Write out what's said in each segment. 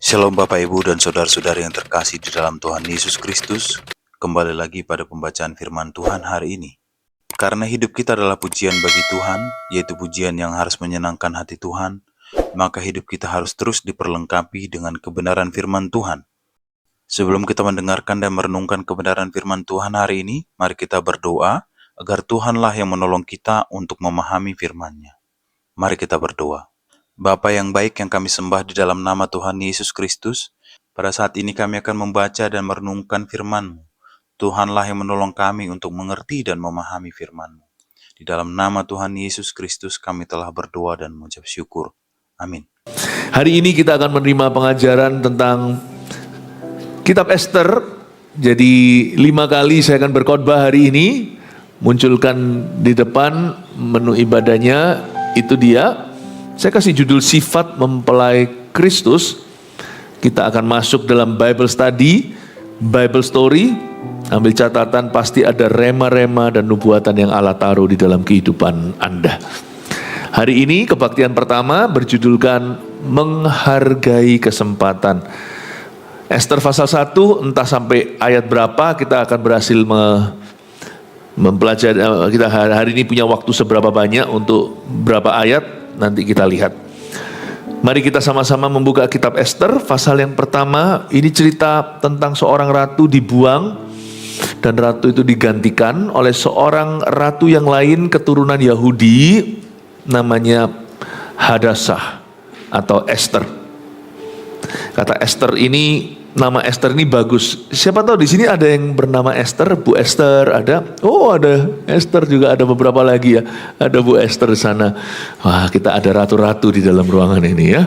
Shalom Bapak Ibu dan Saudara-saudari yang terkasih di dalam Tuhan Yesus Kristus. Kembali lagi pada pembacaan firman Tuhan hari ini. Karena hidup kita adalah pujian bagi Tuhan, yaitu pujian yang harus menyenangkan hati Tuhan, maka hidup kita harus terus diperlengkapi dengan kebenaran firman Tuhan. Sebelum kita mendengarkan dan merenungkan kebenaran firman Tuhan hari ini, mari kita berdoa agar Tuhanlah yang menolong kita untuk memahami firman-Nya. Mari kita berdoa. Bapa yang baik yang kami sembah di dalam nama Tuhan Yesus Kristus, pada saat ini kami akan membaca dan merenungkan firman-Mu. Tuhanlah yang menolong kami untuk mengerti dan memahami firman-Mu. Di dalam nama Tuhan Yesus Kristus kami telah berdoa dan mengucap syukur. Amin. Hari ini kita akan menerima pengajaran tentang kitab Ester. Jadi 5 kali saya akan berkhotbah hari ini. Munculkan di depan menu ibadahnya, itu dia. Saya kasih judul sifat mempelai Kristus. Kita akan masuk dalam Bible study, Bible story. Ambil catatan, pasti ada rema-rema dan nubuatan yang Allah taruh di dalam kehidupan Anda. Hari ini kebaktian pertama berjudulkan menghargai kesempatan. Ester pasal 1, entah sampai ayat berapa kita akan berhasil mempelajari. Kita hari ini punya waktu seberapa banyak untuk berapa ayat. Nanti kita lihat. Mari kita sama-sama membuka kitab Ester, pasal yang pertama. Ini cerita tentang seorang ratu dibuang, dan ratu itu digantikan oleh seorang ratu yang lain keturunan Yahudi, namanya Hadassah atau Ester. Kata Ester ini, nama Ester ini bagus. Siapa tahu di sini ada yang bernama Ester, Bu Ester ada. Oh, ada Ester juga, ada beberapa lagi ya. Ada Bu Ester di sana. Wah, kita ada ratu-ratu di dalam ruangan ini ya.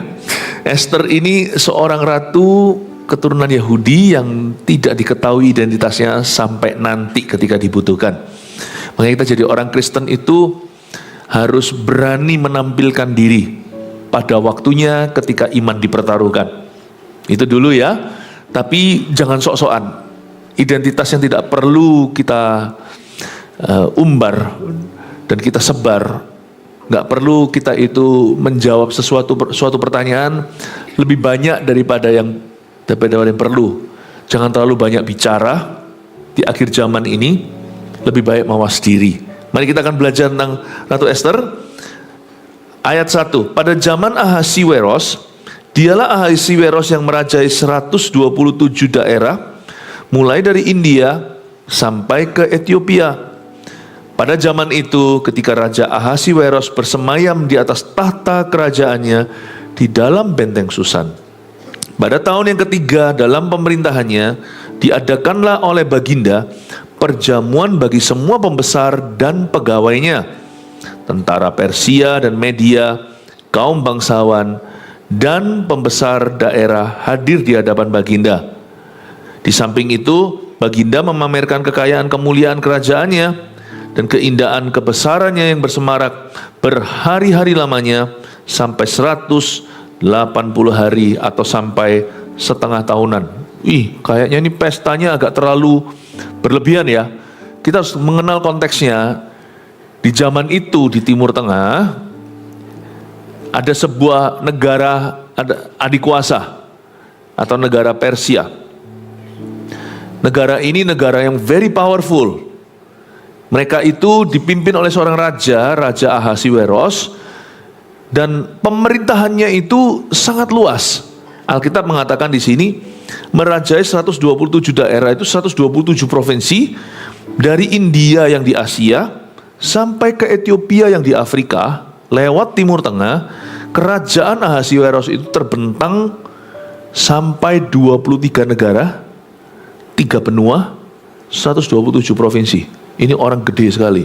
Ester ini seorang ratu keturunan Yahudi yang tidak diketahui identitasnya sampai nanti ketika dibutuhkan. Makanya kita jadi orang Kristen itu harus berani menampilkan diri pada waktunya ketika iman dipertaruhkan. Itu dulu ya. Tapi jangan sok-sokan. Identitas yang tidak perlu kita umbar dan kita sebar. Gak perlu kita itu menjawab suatu pertanyaan lebih banyak daripada yang perlu. Jangan terlalu banyak bicara. Di akhir zaman ini lebih baik mawas diri. Mari kita akan belajar tentang Ratu Ester. Ayat 1. Pada zaman Ahasiweros, dialah Ahasiweros yang merajai 127 daerah, mulai dari India sampai ke Ethiopia. Pada zaman itu, ketika Raja Ahasiweros bersemayam di atas tahta kerajaannya di dalam benteng Susan. Pada tahun yang ketiga dalam pemerintahannya, diadakanlah oleh Baginda perjamuan bagi semua pembesar dan pegawainya, tentara Persia dan Media, kaum bangsawan, dan pembesar daerah hadir di hadapan Baginda. Di samping itu, Baginda memamerkan kekayaan kemuliaan kerajaannya dan keindahan kebesarannya yang bersemarak berhari-hari lamanya sampai 180 hari atau sampai setengah tahunan. Kayaknya ini pestanya agak terlalu berlebihan ya. Kita harus mengenal konteksnya. Di zaman itu di Timur Tengah ada sebuah negara, ada adikuasa atau negara Persia. Negara ini negara yang very powerful. Mereka itu dipimpin oleh seorang raja, Raja Ahasiweros, dan pemerintahannya itu sangat luas. Alkitab mengatakan di sini merajai 127 daerah, itu 127 provinsi, dari India yang di Asia sampai ke Ethiopia yang di Afrika. Lewat Timur Tengah, kerajaan Ahasiweros itu terbentang sampai 23 negara, 3 benua, 127 provinsi. Ini orang gede sekali.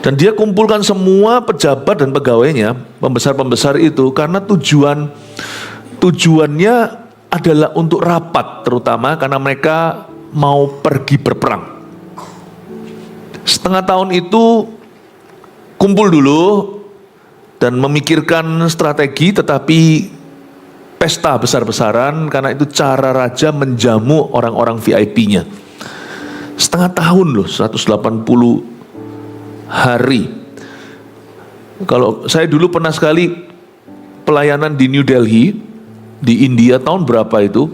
Dan dia kumpulkan semua pejabat dan pegawainya, pembesar-pembesar itu, karena tujuannya adalah untuk rapat, terutama karena mereka mau pergi berperang. Setengah tahun itu kumpul dulu dan memikirkan strategi, tetapi pesta besar-besaran karena itu cara raja menjamu orang-orang VIP-nya. Setengah tahun loh, 180 hari. Kalau saya dulu pernah sekali pelayanan di New Delhi, di India tahun berapa itu,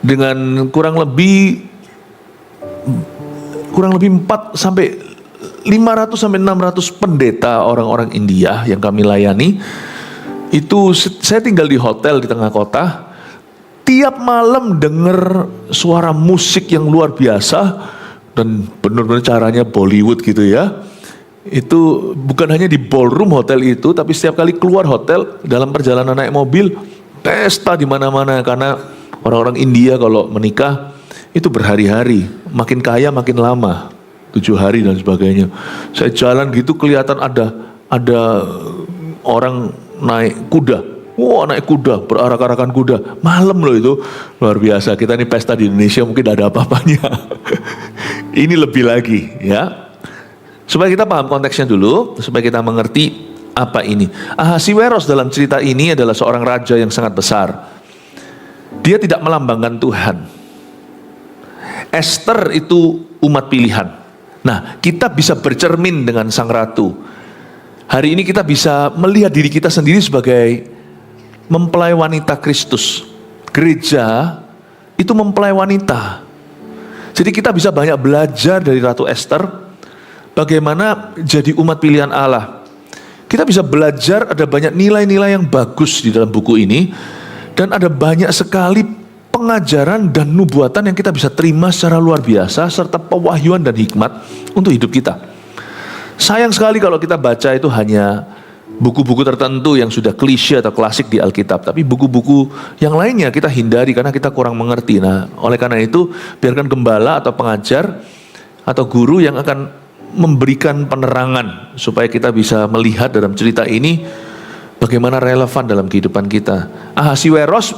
dengan kurang lebih 4 sampai 500 sampai 600 pendeta orang-orang India yang kami layani. Itu saya tinggal di hotel di tengah kota. Tiap malam dengar suara musik yang luar biasa dan benar-benar caranya Bollywood gitu ya. Itu bukan hanya di ballroom hotel itu, tapi setiap kali keluar hotel dalam perjalanan naik mobil, pesta di mana-mana karena orang-orang India kalau menikah itu berhari-hari, makin kaya makin lama, 7 hari dan sebagainya. Saya jalan gitu kelihatan ada orang naik kuda. Wah, naik kuda, berarak-arakan kuda. Malam loh itu, luar biasa. Kita ini pesta di Indonesia mungkin ada apa-apanya. Ini lebih lagi ya. Supaya kita paham konteksnya dulu, supaya kita mengerti apa ini. Ahasiweros dalam cerita ini adalah seorang raja yang sangat besar. Dia tidak melambangkan Tuhan. Esther itu umat pilihan. Nah, kita bisa bercermin dengan sang ratu. Hari ini kita bisa melihat diri kita sendiri sebagai mempelai wanita Kristus. Gereja itu mempelai wanita. Jadi kita bisa banyak belajar dari Ratu Esther, bagaimana jadi umat pilihan Allah. Kita bisa belajar, ada banyak nilai-nilai yang bagus di dalam buku ini, dan ada banyak sekali pengajaran dan nubuatan yang kita bisa terima secara luar biasa, serta pewahyuan dan hikmat untuk hidup kita. Sayang sekali kalau kita baca itu hanya buku-buku tertentu yang sudah klise atau klasik di Alkitab, tapi buku-buku yang lainnya kita hindari karena kita kurang mengerti. Nah, oleh karena itu biarkan gembala atau pengajar atau guru yang akan memberikan penerangan supaya kita bisa melihat dalam cerita ini bagaimana relevan dalam kehidupan kita. Ahasiweros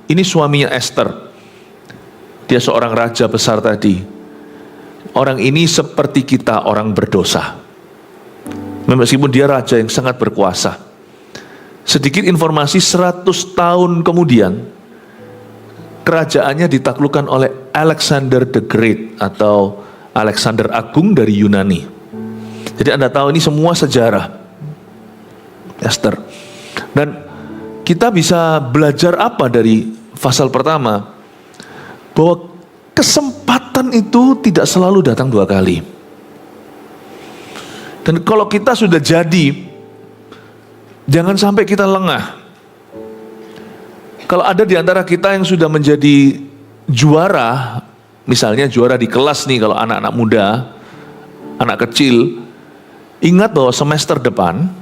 ini suaminya Esther. Dia seorang raja besar tadi. Orang ini seperti kita, orang berdosa. Meskipun dia raja yang sangat berkuasa. Sedikit informasi, 100 tahun kemudian kerajaannya ditaklukkan oleh Alexander the Great atau Alexander Agung dari Yunani. Jadi Anda tahu ini semua sejarah Esther. Dan kita bisa belajar apa dari pasal pertama? Bahwa kesempatan itu tidak selalu datang 2 kali. Dan kalau kita sudah jadi, jangan sampai kita lengah. Kalau ada di antara kita yang sudah menjadi juara, misalnya juara di kelas nih kalau anak-anak muda, anak kecil, ingat bahwa semester depan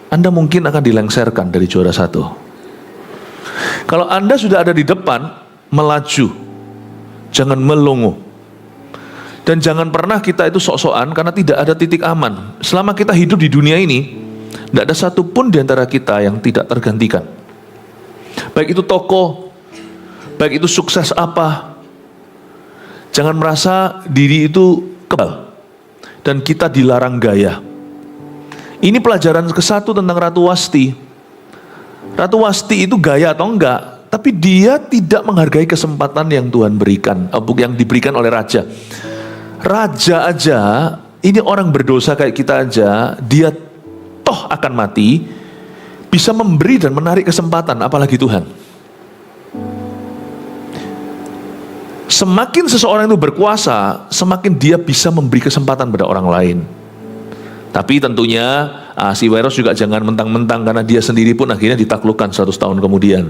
Anda mungkin akan dilengsarkan dari juara 1. Kalau Anda sudah ada di depan, melaju, jangan melongo. Dan jangan pernah kita itu sok-sokan karena tidak ada titik aman. Selama kita hidup di dunia ini, tidak ada satupun di antara kita yang tidak tergantikan. Baik itu tokoh, baik itu sukses apa. Jangan merasa diri itu kebal dan kita dilarang gaya. Ini pelajaran ke-1 tentang Ratu Wasti. Ratu Wasti itu gaya atau enggak, tapi dia tidak menghargai kesempatan yang Tuhan berikan, yang diberikan oleh raja. Raja aja, ini orang berdosa kayak kita aja, dia toh akan mati, bisa memberi dan menarik kesempatan, apalagi Tuhan. Semakin seseorang itu berkuasa, semakin dia bisa memberi kesempatan pada orang lain. Tapi tentunya Ahasiweros juga jangan mentang-mentang karena dia sendiri pun akhirnya ditaklukkan 100 tahun kemudian.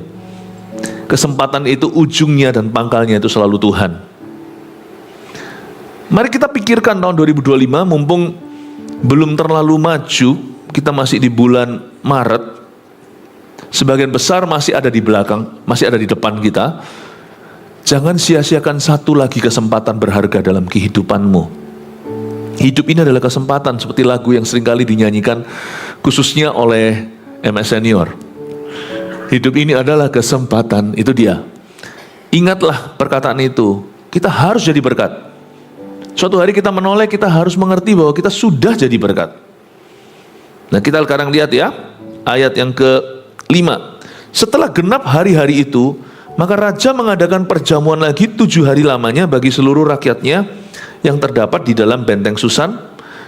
Kesempatan itu ujungnya dan pangkalnya itu selalu Tuhan. Mari kita pikirkan tahun 2025, mumpung belum terlalu maju, kita masih di bulan Maret, sebagian besar masih ada di belakang, masih ada di depan kita. Jangan sia-siakan satu lagi kesempatan berharga dalam kehidupanmu. Hidup ini adalah kesempatan, seperti lagu yang seringkali dinyanyikan khususnya oleh MS Senior. Hidup ini adalah kesempatan, itu dia. Ingatlah perkataan itu, kita harus jadi berkat. Suatu hari kita menoleh, kita harus mengerti bahwa kita sudah jadi berkat. Nah, kita sekarang lihat ya, ayat yang ke-5. Setelah genap hari-hari itu, maka raja mengadakan perjamuan lagi 7 hari lamanya bagi seluruh rakyatnya yang terdapat di dalam benteng Susan,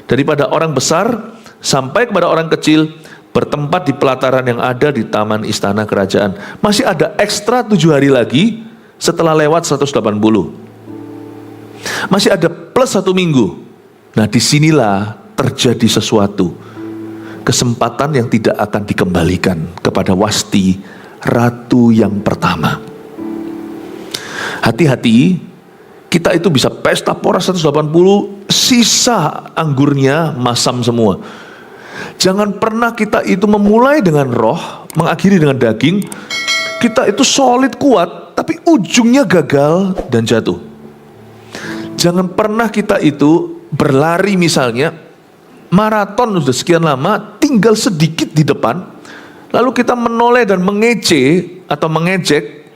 daripada orang besar sampai kepada orang kecil, bertempat di pelataran yang ada di taman istana kerajaan. Masih ada ekstra 7 hari lagi setelah lewat 180. Masih ada plus 1 minggu. Nah, disinilah terjadi sesuatu. Kesempatan yang tidak akan dikembalikan kepada Wasti, ratu yang pertama. Hati-hati, kita itu bisa pesta pora 180, sisa anggurnya masam semua. Jangan pernah kita itu memulai dengan roh, mengakhiri dengan daging. Kita itu solid kuat, tapi ujungnya gagal dan jatuh. Jangan pernah kita itu berlari misalnya, maraton sudah sekian lama, tinggal sedikit di depan, lalu kita menoleh dan mengejek atau mengejek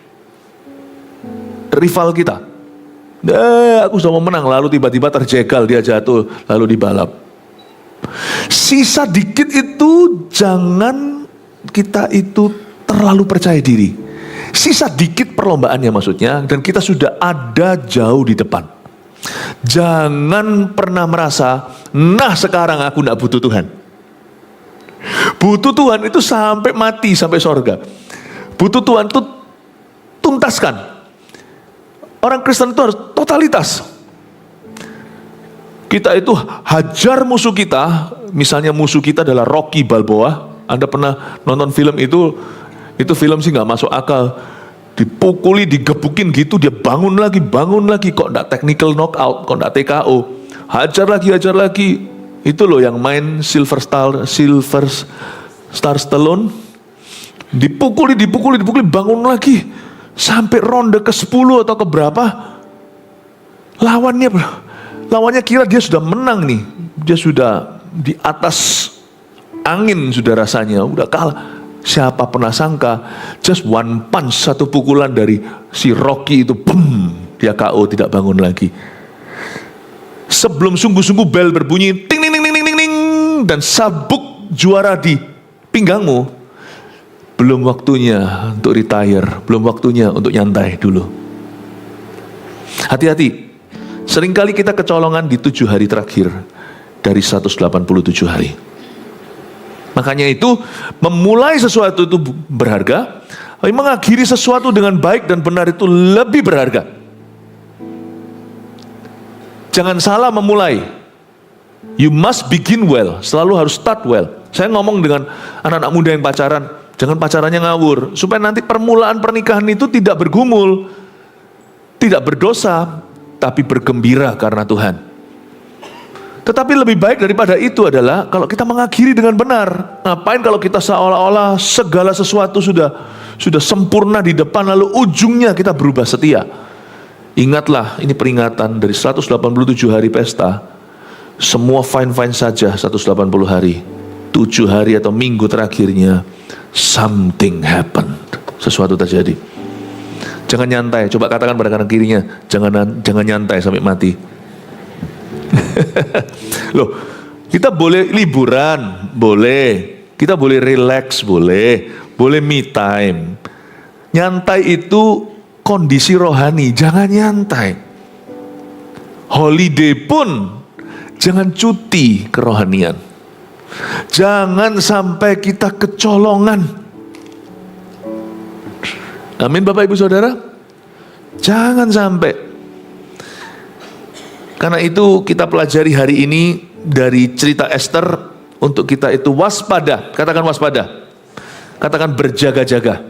rival kita. Aku sudah mau menang, lalu tiba-tiba terjegal, dia jatuh, lalu dibalap. Sisa dikit itu jangan kita itu terlalu percaya diri. Sisa dikit perlombaannya maksudnya, dan kita sudah ada jauh di depan. Jangan pernah merasa, nah sekarang aku tidak butuh Tuhan. Butuh Tuhan itu sampai mati, sampai sorga. Butuh Tuhan itu tuntaskan. Orang Kristen itu harus totalitas. Kita itu hajar musuh kita, misalnya musuh kita adalah Rocky Balboa. Anda pernah nonton film itu film sih nggak masuk akal. Dipukuli, digebukin gitu, dia bangun lagi, kok enggak technical knockout, kok enggak TKO. Hajar lagi. Itu loh yang main Silver Star Stallone. Dipukuli, bangun lagi. Sampai ronde ke-10 atau ke berapa, lawannya kira dia sudah menang nih. Dia sudah di atas angin sudah rasanya, udah kalah. Siapa pernah sangka, just one punch, satu pukulan dari si Rocky itu, boom, dia KO, tidak bangun lagi. Sebelum sungguh-sungguh bel berbunyi, ting ting ting ting ting ting, dan sabuk juara di pinggangmu, belum waktunya untuk retire, belum waktunya untuk nyantai dulu. Hati-hati, seringkali kita kecolongan di 7 hari terakhir dari 187 hari. Makanya itu, memulai sesuatu itu berharga, tapi mengakhiri sesuatu dengan baik dan benar itu lebih berharga. Jangan salah memulai. You must begin well, selalu harus start well. Saya ngomong dengan anak-anak muda yang pacaran, jangan pacarannya ngawur, supaya nanti permulaan pernikahan itu tidak bergumul, tidak berdosa, tapi bergembira karena Tuhan. Tetapi lebih baik daripada itu adalah kalau kita mengakhiri dengan benar. Ngapain kalau kita seolah-olah segala sesuatu sudah sempurna di depan, lalu ujungnya kita berubah setia. Ingatlah, ini peringatan dari 187 hari pesta. Semua fine-fine saja 180 hari. 7 hari atau minggu terakhirnya, something happened. Sesuatu terjadi. Jangan nyantai, coba katakan pada kanan kirinya, jangan nyantai sampai mati. Loh, kita boleh liburan, boleh. Kita boleh relax, boleh me time. Nyantai itu kondisi rohani, jangan nyantai. Holiday pun jangan cuti kerohanian. Jangan sampai kita kecolongan. Amin Bapak Ibu Saudara. Jangan sampai. Karena itu kita pelajari hari ini dari cerita Esther untuk kita itu waspada. Katakan waspada. Katakan berjaga-jaga.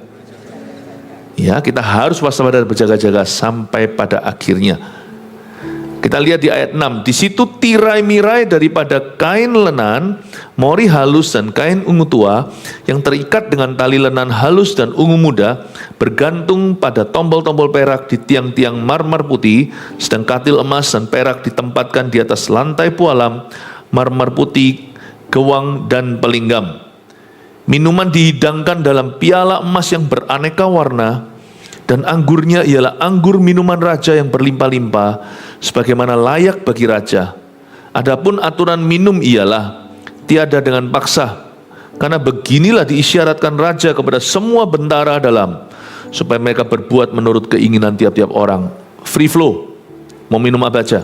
Ya, kita harus waspada dan berjaga-jaga sampai pada akhirnya. Kita lihat di ayat 6. Di situ tirai-mirai daripada kain lenan, mori halus dan kain ungu tua yang terikat dengan tali lenan halus dan ungu muda bergantung pada tombol-tombol perak di tiang-tiang marmer putih, sedang katil emas dan perak ditempatkan di atas lantai pualam, marmer putih, gewang dan pelinggam. Minuman dihidangkan dalam piala emas yang beraneka warna, dan anggurnya ialah anggur minuman raja yang berlimpah-limpah, sebagaimana layak bagi raja. Adapun aturan minum ialah tiada dengan paksa, karena beginilah diisyaratkan raja kepada semua bentara dalam, supaya mereka berbuat menurut keinginan tiap-tiap orang. Free flow, mau minum apa aja.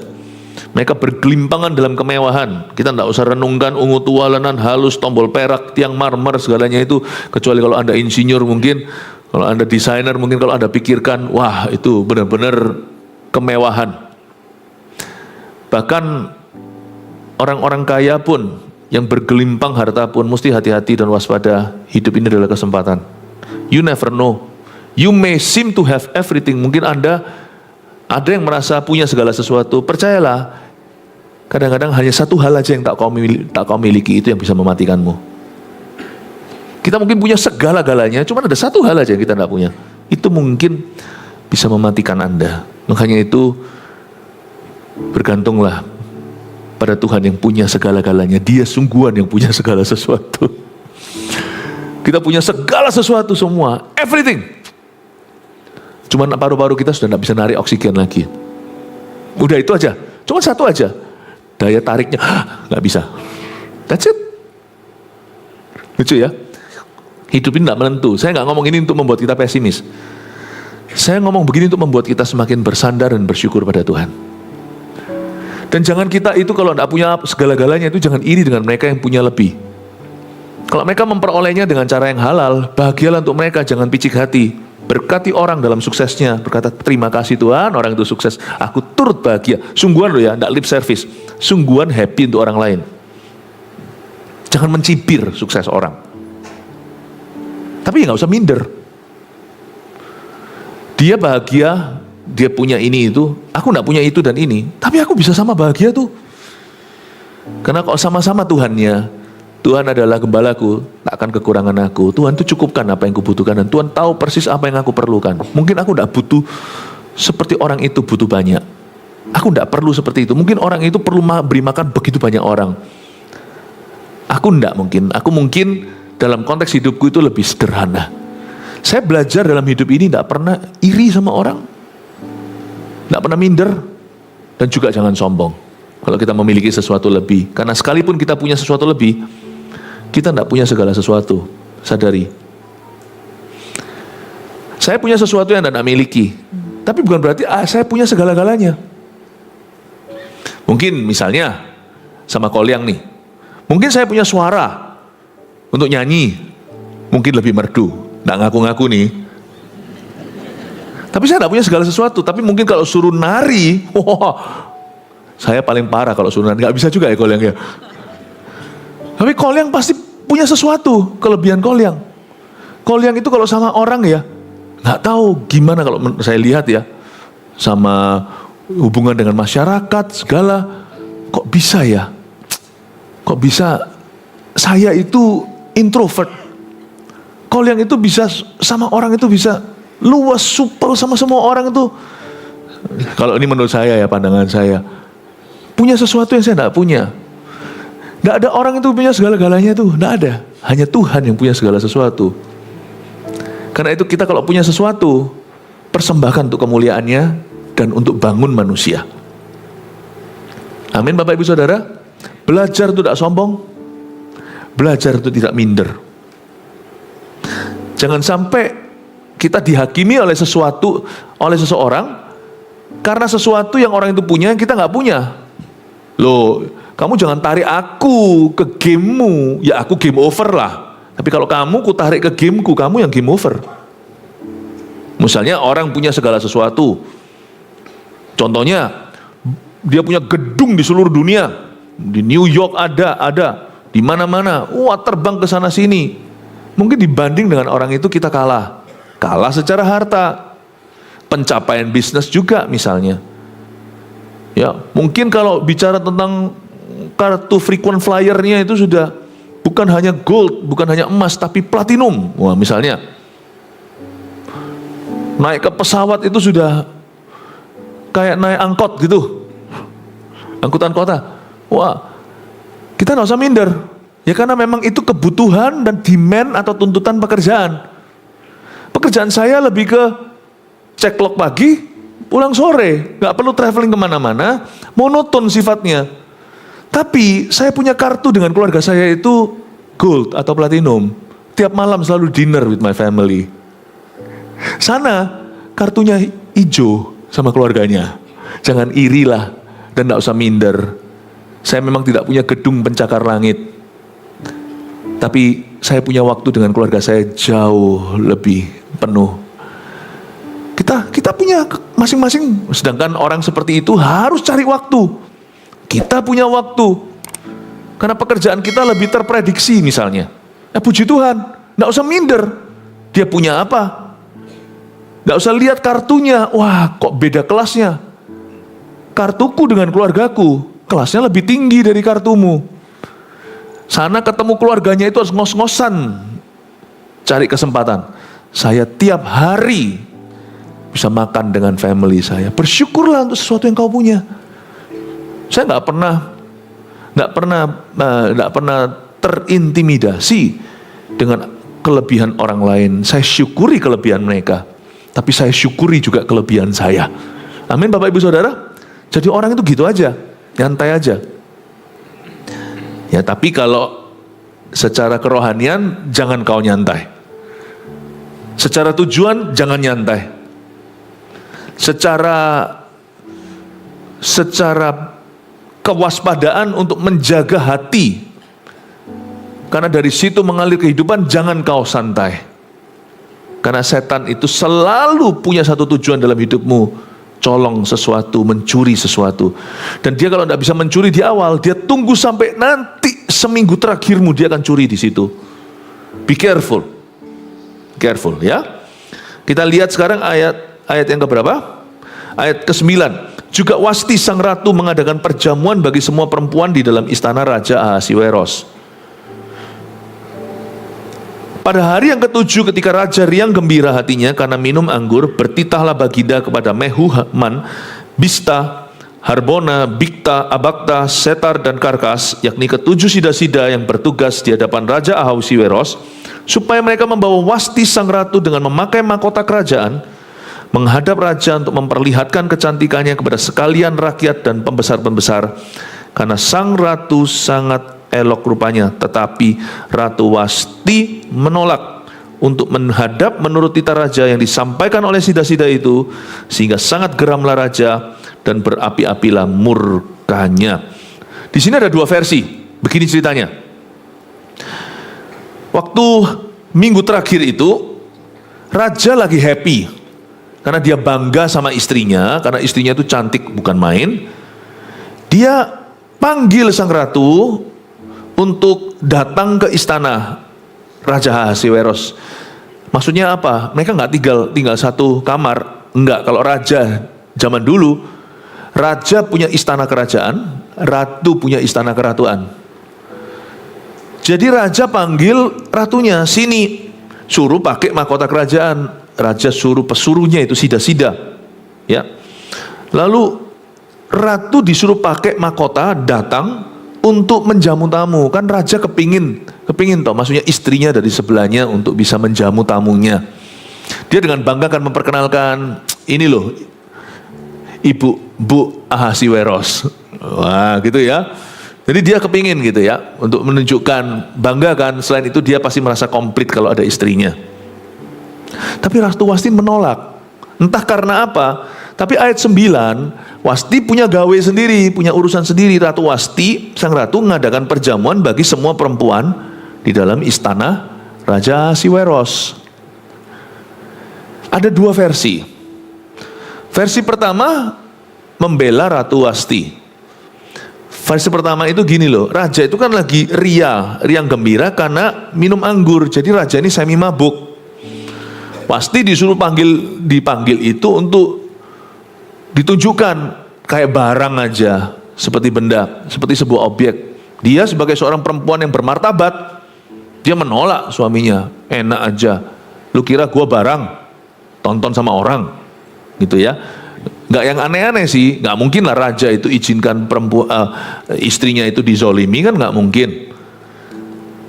Mereka bergelimpangan dalam kemewahan. Kita tidak usah renungkan ungu tua, lenan halus, tombol perak, tiang marmer, segalanya itu. Kecuali kalau Anda insinyur mungkin, kalau Anda desainer mungkin, kalau Anda pikirkan, wah itu benar-benar kemewahan. Bahkan orang-orang kaya pun yang bergelimpang harta pun mesti hati-hati dan waspada. Hidup ini adalah kesempatan. You never know. You may seem to have everything. Mungkin Anda ada yang merasa punya segala sesuatu. Percayalah, kadang-kadang hanya satu hal aja yang tak kau miliki, itu yang bisa mematikanmu. Kita mungkin punya segala-galanya, cuma ada satu hal aja yang kita tidak punya. Itu mungkin bisa mematikan Anda. Makanya itu bergantunglah pada Tuhan yang punya segala-galanya. Dia sungguhan yang punya segala sesuatu. Kita punya segala sesuatu semua, everything. Cuman paru-paru kita sudah tidak bisa narik oksigen lagi. Udah itu aja, cuma satu aja. Daya tariknya nggak bisa. That's it. Lucu ya. Hidup ini tidak menentu. Saya nggak ngomong ini untuk membuat kita pesimis. Saya ngomong begini untuk membuat kita semakin bersandar dan bersyukur pada Tuhan. Dan jangan kita itu kalau tidak punya segala-galanya itu jangan iri dengan mereka yang punya lebih. Kalau mereka memperolehnya dengan cara yang halal, bahagialah untuk mereka, jangan picik hati. Berkati orang dalam suksesnya, berkata terima kasih Tuhan, orang itu sukses, aku turut bahagia. Sungguhan loh ya, tidak lip service, sungguhan happy untuk orang lain. Jangan mencibir sukses orang, tapi nggak usah minder. Dia bahagia, dia punya ini itu, aku tidak punya itu dan ini, tapi aku bisa sama bahagia tuh. Karena kok sama-sama Tuhannya. Tuhan adalah gembalaku, tak akan kekurangan aku. Tuhan itu cukupkan apa yang kubutuhkan, dan Tuhan tahu persis apa yang aku perlukan. Mungkin aku tidak butuh seperti orang itu butuh banyak. Aku tidak perlu seperti itu. Mungkin orang itu perlu beri makan begitu banyak orang. Aku tidak mungkin. Aku mungkin dalam konteks hidupku itu lebih sederhana. Saya belajar dalam hidup ini tidak pernah iri sama orang, tidak pernah minder, dan juga jangan sombong. Kalau kita memiliki sesuatu lebih, karena sekalipun kita punya sesuatu lebih, kita tidak punya segala sesuatu, sadari. Saya punya sesuatu yang Anda tidak miliki, tapi bukan berarti saya punya segala-galanya. Mungkin misalnya, sama Kolyang nih, mungkin saya punya suara untuk nyanyi, mungkin lebih merdu, tidak ngaku-ngaku nih. Tapi saya tidak punya segala sesuatu, tapi mungkin kalau suruh nari, saya paling parah kalau suruh nari, nggak bisa juga ya Kolyang ya. Tapi Kolyang pasti punya sesuatu, kelebihan Kolyang. Kolyang itu kalau sama orang ya, nggak tahu gimana kalau saya lihat ya, sama hubungan dengan masyarakat, segala, kok bisa ya? Kok bisa saya itu introvert? Kolyang itu bisa sama orang itu bisa luas, supel sama semua orang itu. Kalau ini menurut saya ya, pandangan saya, punya sesuatu yang saya tidak punya. Tidak ada orang itu punya segala-galanya itu, tidak ada. Hanya Tuhan yang punya segala sesuatu. Karena itu kita kalau punya sesuatu, persembahkan untuk kemuliaannya dan untuk bangun manusia. Amin Bapak Ibu Saudara. Belajar untuk tidak sombong, belajar untuk tidak minder. Jangan sampai kita dihakimi oleh sesuatu, oleh seseorang, karena sesuatu yang orang itu punya, kita nggak punya. Loh, kamu jangan tarik aku ke gamemu, ya aku game over lah. Tapi kalau kamu ku tarik ke gameku, kamu yang game over. Misalnya orang punya segala sesuatu. Contohnya, dia punya gedung di seluruh dunia. Di New York ada, di mana-mana. Wah, terbang ke sana sini. Mungkin dibanding dengan orang itu kita kalah. Kalah secara harta. Pencapaian bisnis juga misalnya. Ya, mungkin kalau bicara tentang kartu frequent flyer-nya itu sudah bukan hanya gold, bukan hanya emas, tapi platinum. Wah, misalnya naik ke pesawat itu sudah kayak naik angkot gitu, angkutan kota. Wah, kita nggak usah minder. Ya karena memang itu kebutuhan dan demand atau tuntutan pekerjaan. Pekerjaan saya lebih ke cek log pagi, pulang sore, nggak perlu traveling kemana-mana, monoton sifatnya. Tapi saya punya kartu dengan keluarga saya itu gold atau platinum. Tiap malam selalu dinner with my family. Sana kartunya hijau sama keluarganya. Jangan irilah dan tidak usah minder. Saya memang tidak punya gedung pencakar langit, tapi saya punya waktu dengan keluarga saya jauh lebih penuh. Kita punya masing-masing, sedangkan orang seperti itu harus cari waktu. Kita punya waktu, karena pekerjaan kita lebih terprediksi misalnya. Puji Tuhan, tidak usah minder. Dia punya apa? Tidak usah lihat kartunya, wah kok beda kelasnya. Kartuku dengan keluargaku, kelasnya lebih tinggi dari kartumu. Sana ketemu keluarganya itu harus ngos-ngosan cari kesempatan. Saya tiap hari bisa makan dengan family saya. Bersyukurlah untuk sesuatu yang kau punya. Saya nggak pernah terintimidasi dengan kelebihan orang lain. Saya syukuri kelebihan mereka, tapi saya syukuri juga kelebihan saya. Amin, Bapak Ibu Saudara. Jadi orang itu gitu aja, nyantai aja. Ya, tapi kalau secara kerohanian jangan kau nyantai. Secara tujuan jangan nyantai. Secara kewaspadaan untuk menjaga hati, karena dari situ mengalir kehidupan, jangan kau santai. Karena setan itu selalu punya satu tujuan dalam hidupmu, colong sesuatu, mencuri sesuatu. Dan dia kalau tidak bisa mencuri di awal, dia tunggu sampai nanti seminggu terakhirmu dia akan curi di situ. Be careful, careful ya. Kita lihat sekarang ayat yang keberapa? Ayat ke-9. Juga Wasti sang ratu mengadakan perjamuan bagi semua perempuan di dalam istana Raja Ahasiweros. Pada hari yang ke-7 ketika raja riang gembira hatinya karena minum anggur, bertitahlah Baginda kepada Mehuman, Bista, Harbona, Bikta, Abakta, Setar, dan Karkas, yakni ke-7 sida-sida yang bertugas di hadapan Raja Ahasiweros, supaya mereka membawa Wasti sang ratu dengan memakai mahkota kerajaan, menghadap raja untuk memperlihatkan kecantikannya kepada sekalian rakyat dan pembesar-pembesar, karena sang ratu sangat elok rupanya. Tetapi Ratu Wasti menolak untuk menghadap menurut titah raja yang disampaikan oleh sida-sida itu, sehingga sangat geramlah raja dan berapi-apilah murkanya. Di sini ada dua versi. Begini ceritanya. Waktu minggu terakhir itu, raja lagi happy karena dia bangga sama istrinya, karena istrinya itu cantik bukan main. Dia panggil sang ratu untuk datang ke istana Raja Ahasiweros. Maksudnya apa? Mereka nggak tinggal satu kamar. Enggak, kalau raja zaman dulu, raja punya istana kerajaan, ratu punya istana keratuan. Jadi raja panggil ratunya, sini, suruh pakai mahkota kerajaan. Raja suruh pesuruhnya itu sida-sida, ya. Lalu ratu disuruh pakai mahkota datang untuk menjamu tamu. Kan raja kepingin toh, maksudnya istrinya dari sebelahnya untuk bisa menjamu tamunya. Dia dengan bangga akan memperkenalkan, ini loh Bu Ahasiweros. Wah, gitu ya. Jadi dia kepingin gitu ya, untuk menunjukkan bangga kan. Selain itu dia pasti merasa komplit kalau ada istrinya. Tapi Ratu Wasti menolak. Entah karena apa. Tapi ayat 9, Wasti punya gawe sendiri, punya urusan sendiri. Ratu Wasti, sang ratu, mengadakan perjamuan bagi semua perempuan di dalam istana Raja Ahasiweros. Ada dua versi. Versi pertama membela Ratu Wasti. Versi pertama itu gini loh, raja itu kan lagi riang gembira karena minum anggur. Jadi raja ini semi mabuk. Pasti disuruh dipanggil itu untuk ditunjukkan kayak barang aja, seperti benda, seperti sebuah objek. Dia sebagai seorang perempuan yang bermartabat, dia menolak suaminya. Enak aja, lu kira gua barang, tonton sama orang, gitu ya. Nggak yang aneh-aneh sih, nggak mungkin lah raja itu izinkan istrinya itu dizolimi, kan nggak mungkin.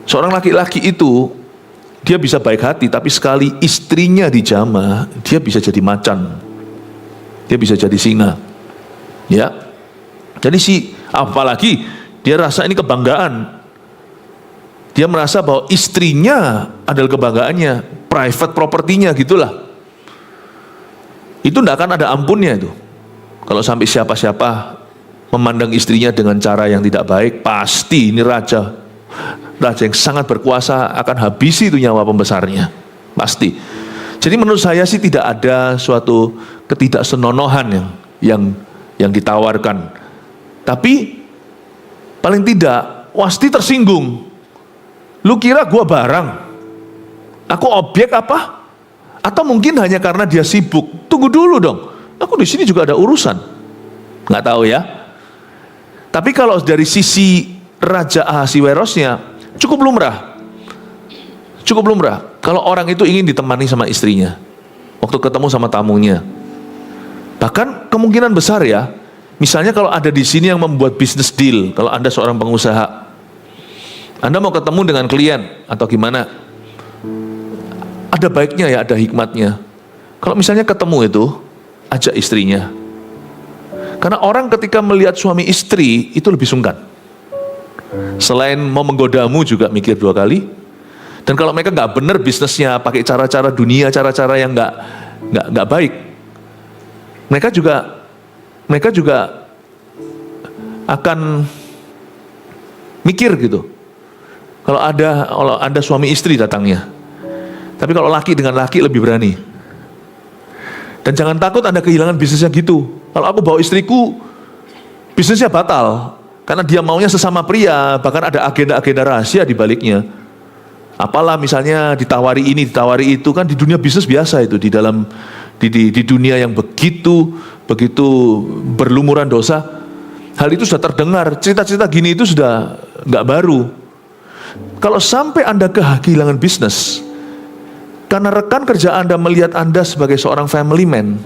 Seorang laki-laki itu dia bisa baik hati, tapi sekali istrinya dijamah, dia bisa jadi macan, dia bisa jadi singa, ya. Jadi apalagi dia rasa ini kebanggaan, dia merasa bahwa istrinya adalah kebanggaannya, private propertinya gitulah. Itu tidak akan ada ampunnya itu. Kalau sampai siapa-siapa memandang istrinya dengan cara yang tidak baik, pasti ini raja yang sangat berkuasa akan habisi itu nyawa pembesarnya. Pasti. Jadi menurut saya sih tidak ada suatu ketidaksenonohan yang ditawarkan. Tapi paling tidak Wasti tersinggung. Lu kira gua barang? Aku objek apa? Atau mungkin hanya karena dia sibuk? Tunggu dulu dong. Aku di sini juga ada urusan. Nggak tahu ya. Tapi kalau dari sisi Raja Ahasiwerosnya cukup lumrah. Cukup lumrah. Kalau orang itu ingin ditemani sama istrinya waktu ketemu sama tamunya. Bahkan kemungkinan besar ya, misalnya kalau ada di sini yang membuat business deal, kalau Anda seorang pengusaha, Anda mau ketemu dengan klien atau gimana, ada baiknya ya, ada hikmatnya. Kalau misalnya ketemu itu, ajak istrinya. Karena orang ketika melihat suami istri itu lebih sungkan. Selain mau menggodamu juga mikir 2 kali. Dan kalau mereka nggak benar bisnisnya, pakai cara-cara dunia, cara-cara yang nggak baik, mereka juga akan mikir gitu. Kalau ada suami istri datangnya. Tapi kalau laki dengan laki lebih berani. Dan jangan takut Anda kehilangan bisnisnya gitu. Kalau aku bawa istriku, bisnisnya batal. Karena dia maunya sesama pria, bahkan ada agenda-agenda rahasia di baliknya. Apalah misalnya ditawari ini, ditawari itu, kan di dunia bisnis biasa itu, di dunia yang begitu berlumuran dosa. Hal itu sudah terdengar, cerita-cerita gini itu sudah nggak baru. Kalau sampai Anda kehilangan bisnis, karena rekan kerja Anda melihat Anda sebagai seorang family man,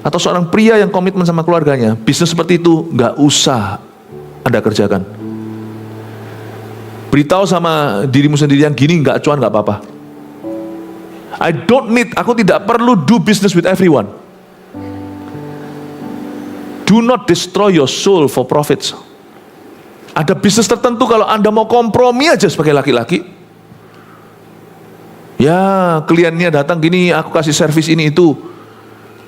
atau seorang pria yang komitmen sama keluarganya, bisnis seperti itu nggak usah Anda kerjakan. Beritahu sama dirimu sendiri yang gini nggak cuan nggak apa-apa. Aku tidak perlu do business with everyone. Do not destroy your soul for profits. Ada bisnis tertentu kalau Anda mau kompromi aja sebagai laki-laki. Ya, kliennya datang gini, aku kasih servis ini itu.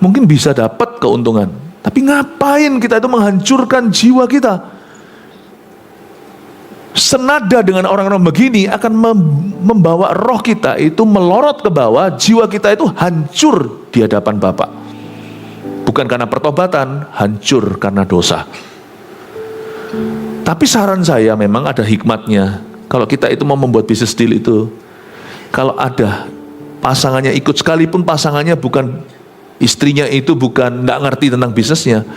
Mungkin bisa dapat keuntungan. Tapi ngapain kita itu menghancurkan jiwa kita? Senada dengan orang-orang begini akan membawa roh kita itu melorot ke bawah, jiwa kita itu hancur di hadapan Bapa. Bukan karena pertobatan, hancur karena dosa. Tapi saran saya memang ada hikmatnya. Kalau kita itu mau membuat bisnis deal itu, kalau ada pasangannya ikut, sekalipun pasangannya bukan, istrinya itu bukan, nggak ngerti tentang bisnisnya,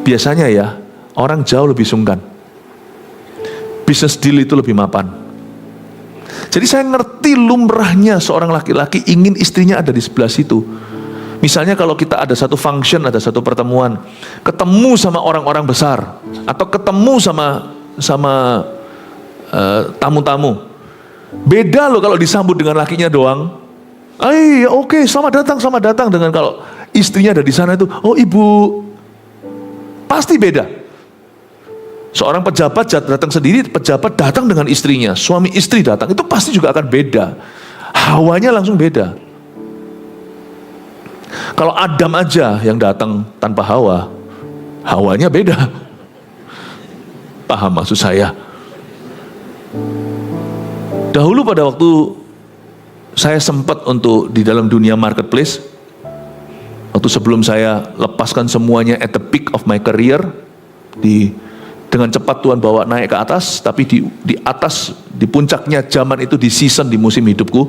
biasanya ya orang jauh lebih sungkan. Bisnis deal itu lebih mapan. Jadi saya ngerti lumrahnya seorang laki-laki ingin istrinya ada di sebelah situ. Misalnya kalau kita ada satu function, ada satu pertemuan, ketemu sama orang-orang besar, atau ketemu sama tamu-tamu. Beda loh kalau disambut dengan lakinya doang. Oke, selamat datang. Dengan kalau istrinya ada di sana itu, oh ibu, pasti beda. Seorang pejabat datang sendiri, pejabat datang dengan istrinya, suami istri datang, itu pasti juga akan beda. Hawanya langsung beda. Kalau Adam aja yang datang tanpa Hawa, hawanya beda. Paham maksud saya? Dahulu pada waktu saya sempat untuk di dalam dunia marketplace, waktu sebelum saya lepaskan semuanya at the peak of my career, dengan cepat Tuhan bawa naik ke atas, tapi di atas, di puncaknya zaman itu, di season, di musim hidupku,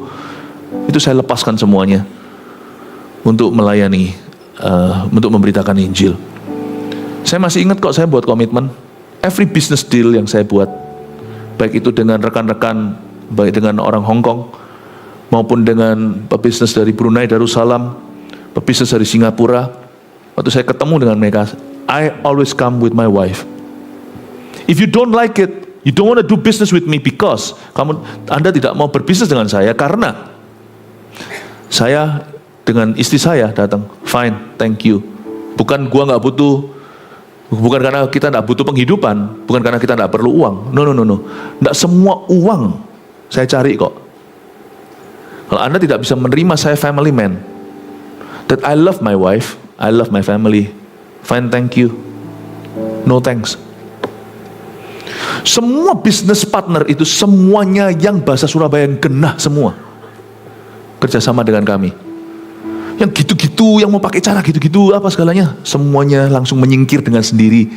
itu saya lepaskan semuanya untuk melayani, untuk memberitakan Injil. Saya masih ingat kok, saya buat komitmen, every business deal yang saya buat, baik itu dengan rekan-rekan, baik dengan orang Hong Kong, maupun dengan pebisnis dari Brunei Darussalam, pebisnis dari Singapura, waktu saya ketemu dengan mereka, I always come with my wife. If you don't like it, you don't want to do business with me because Anda tidak mau berbisnis dengan saya karena saya dengan istri saya datang, fine, thank you. Bukan gua nggak butuh, bukan karena kita nggak butuh penghidupan, bukan karena kita nggak perlu uang. No. Nggak semua uang saya cari kok. Kalau Anda tidak bisa menerima saya family man, that I love my wife, I love my family, fine, thank you. No thanks. Semua business partner itu semuanya yang bahasa Surabaya yang genah semua kerjasama dengan kami. Yang gitu-gitu, yang mau pakai cara gitu-gitu apa segalanya, semuanya langsung menyingkir dengan sendiri.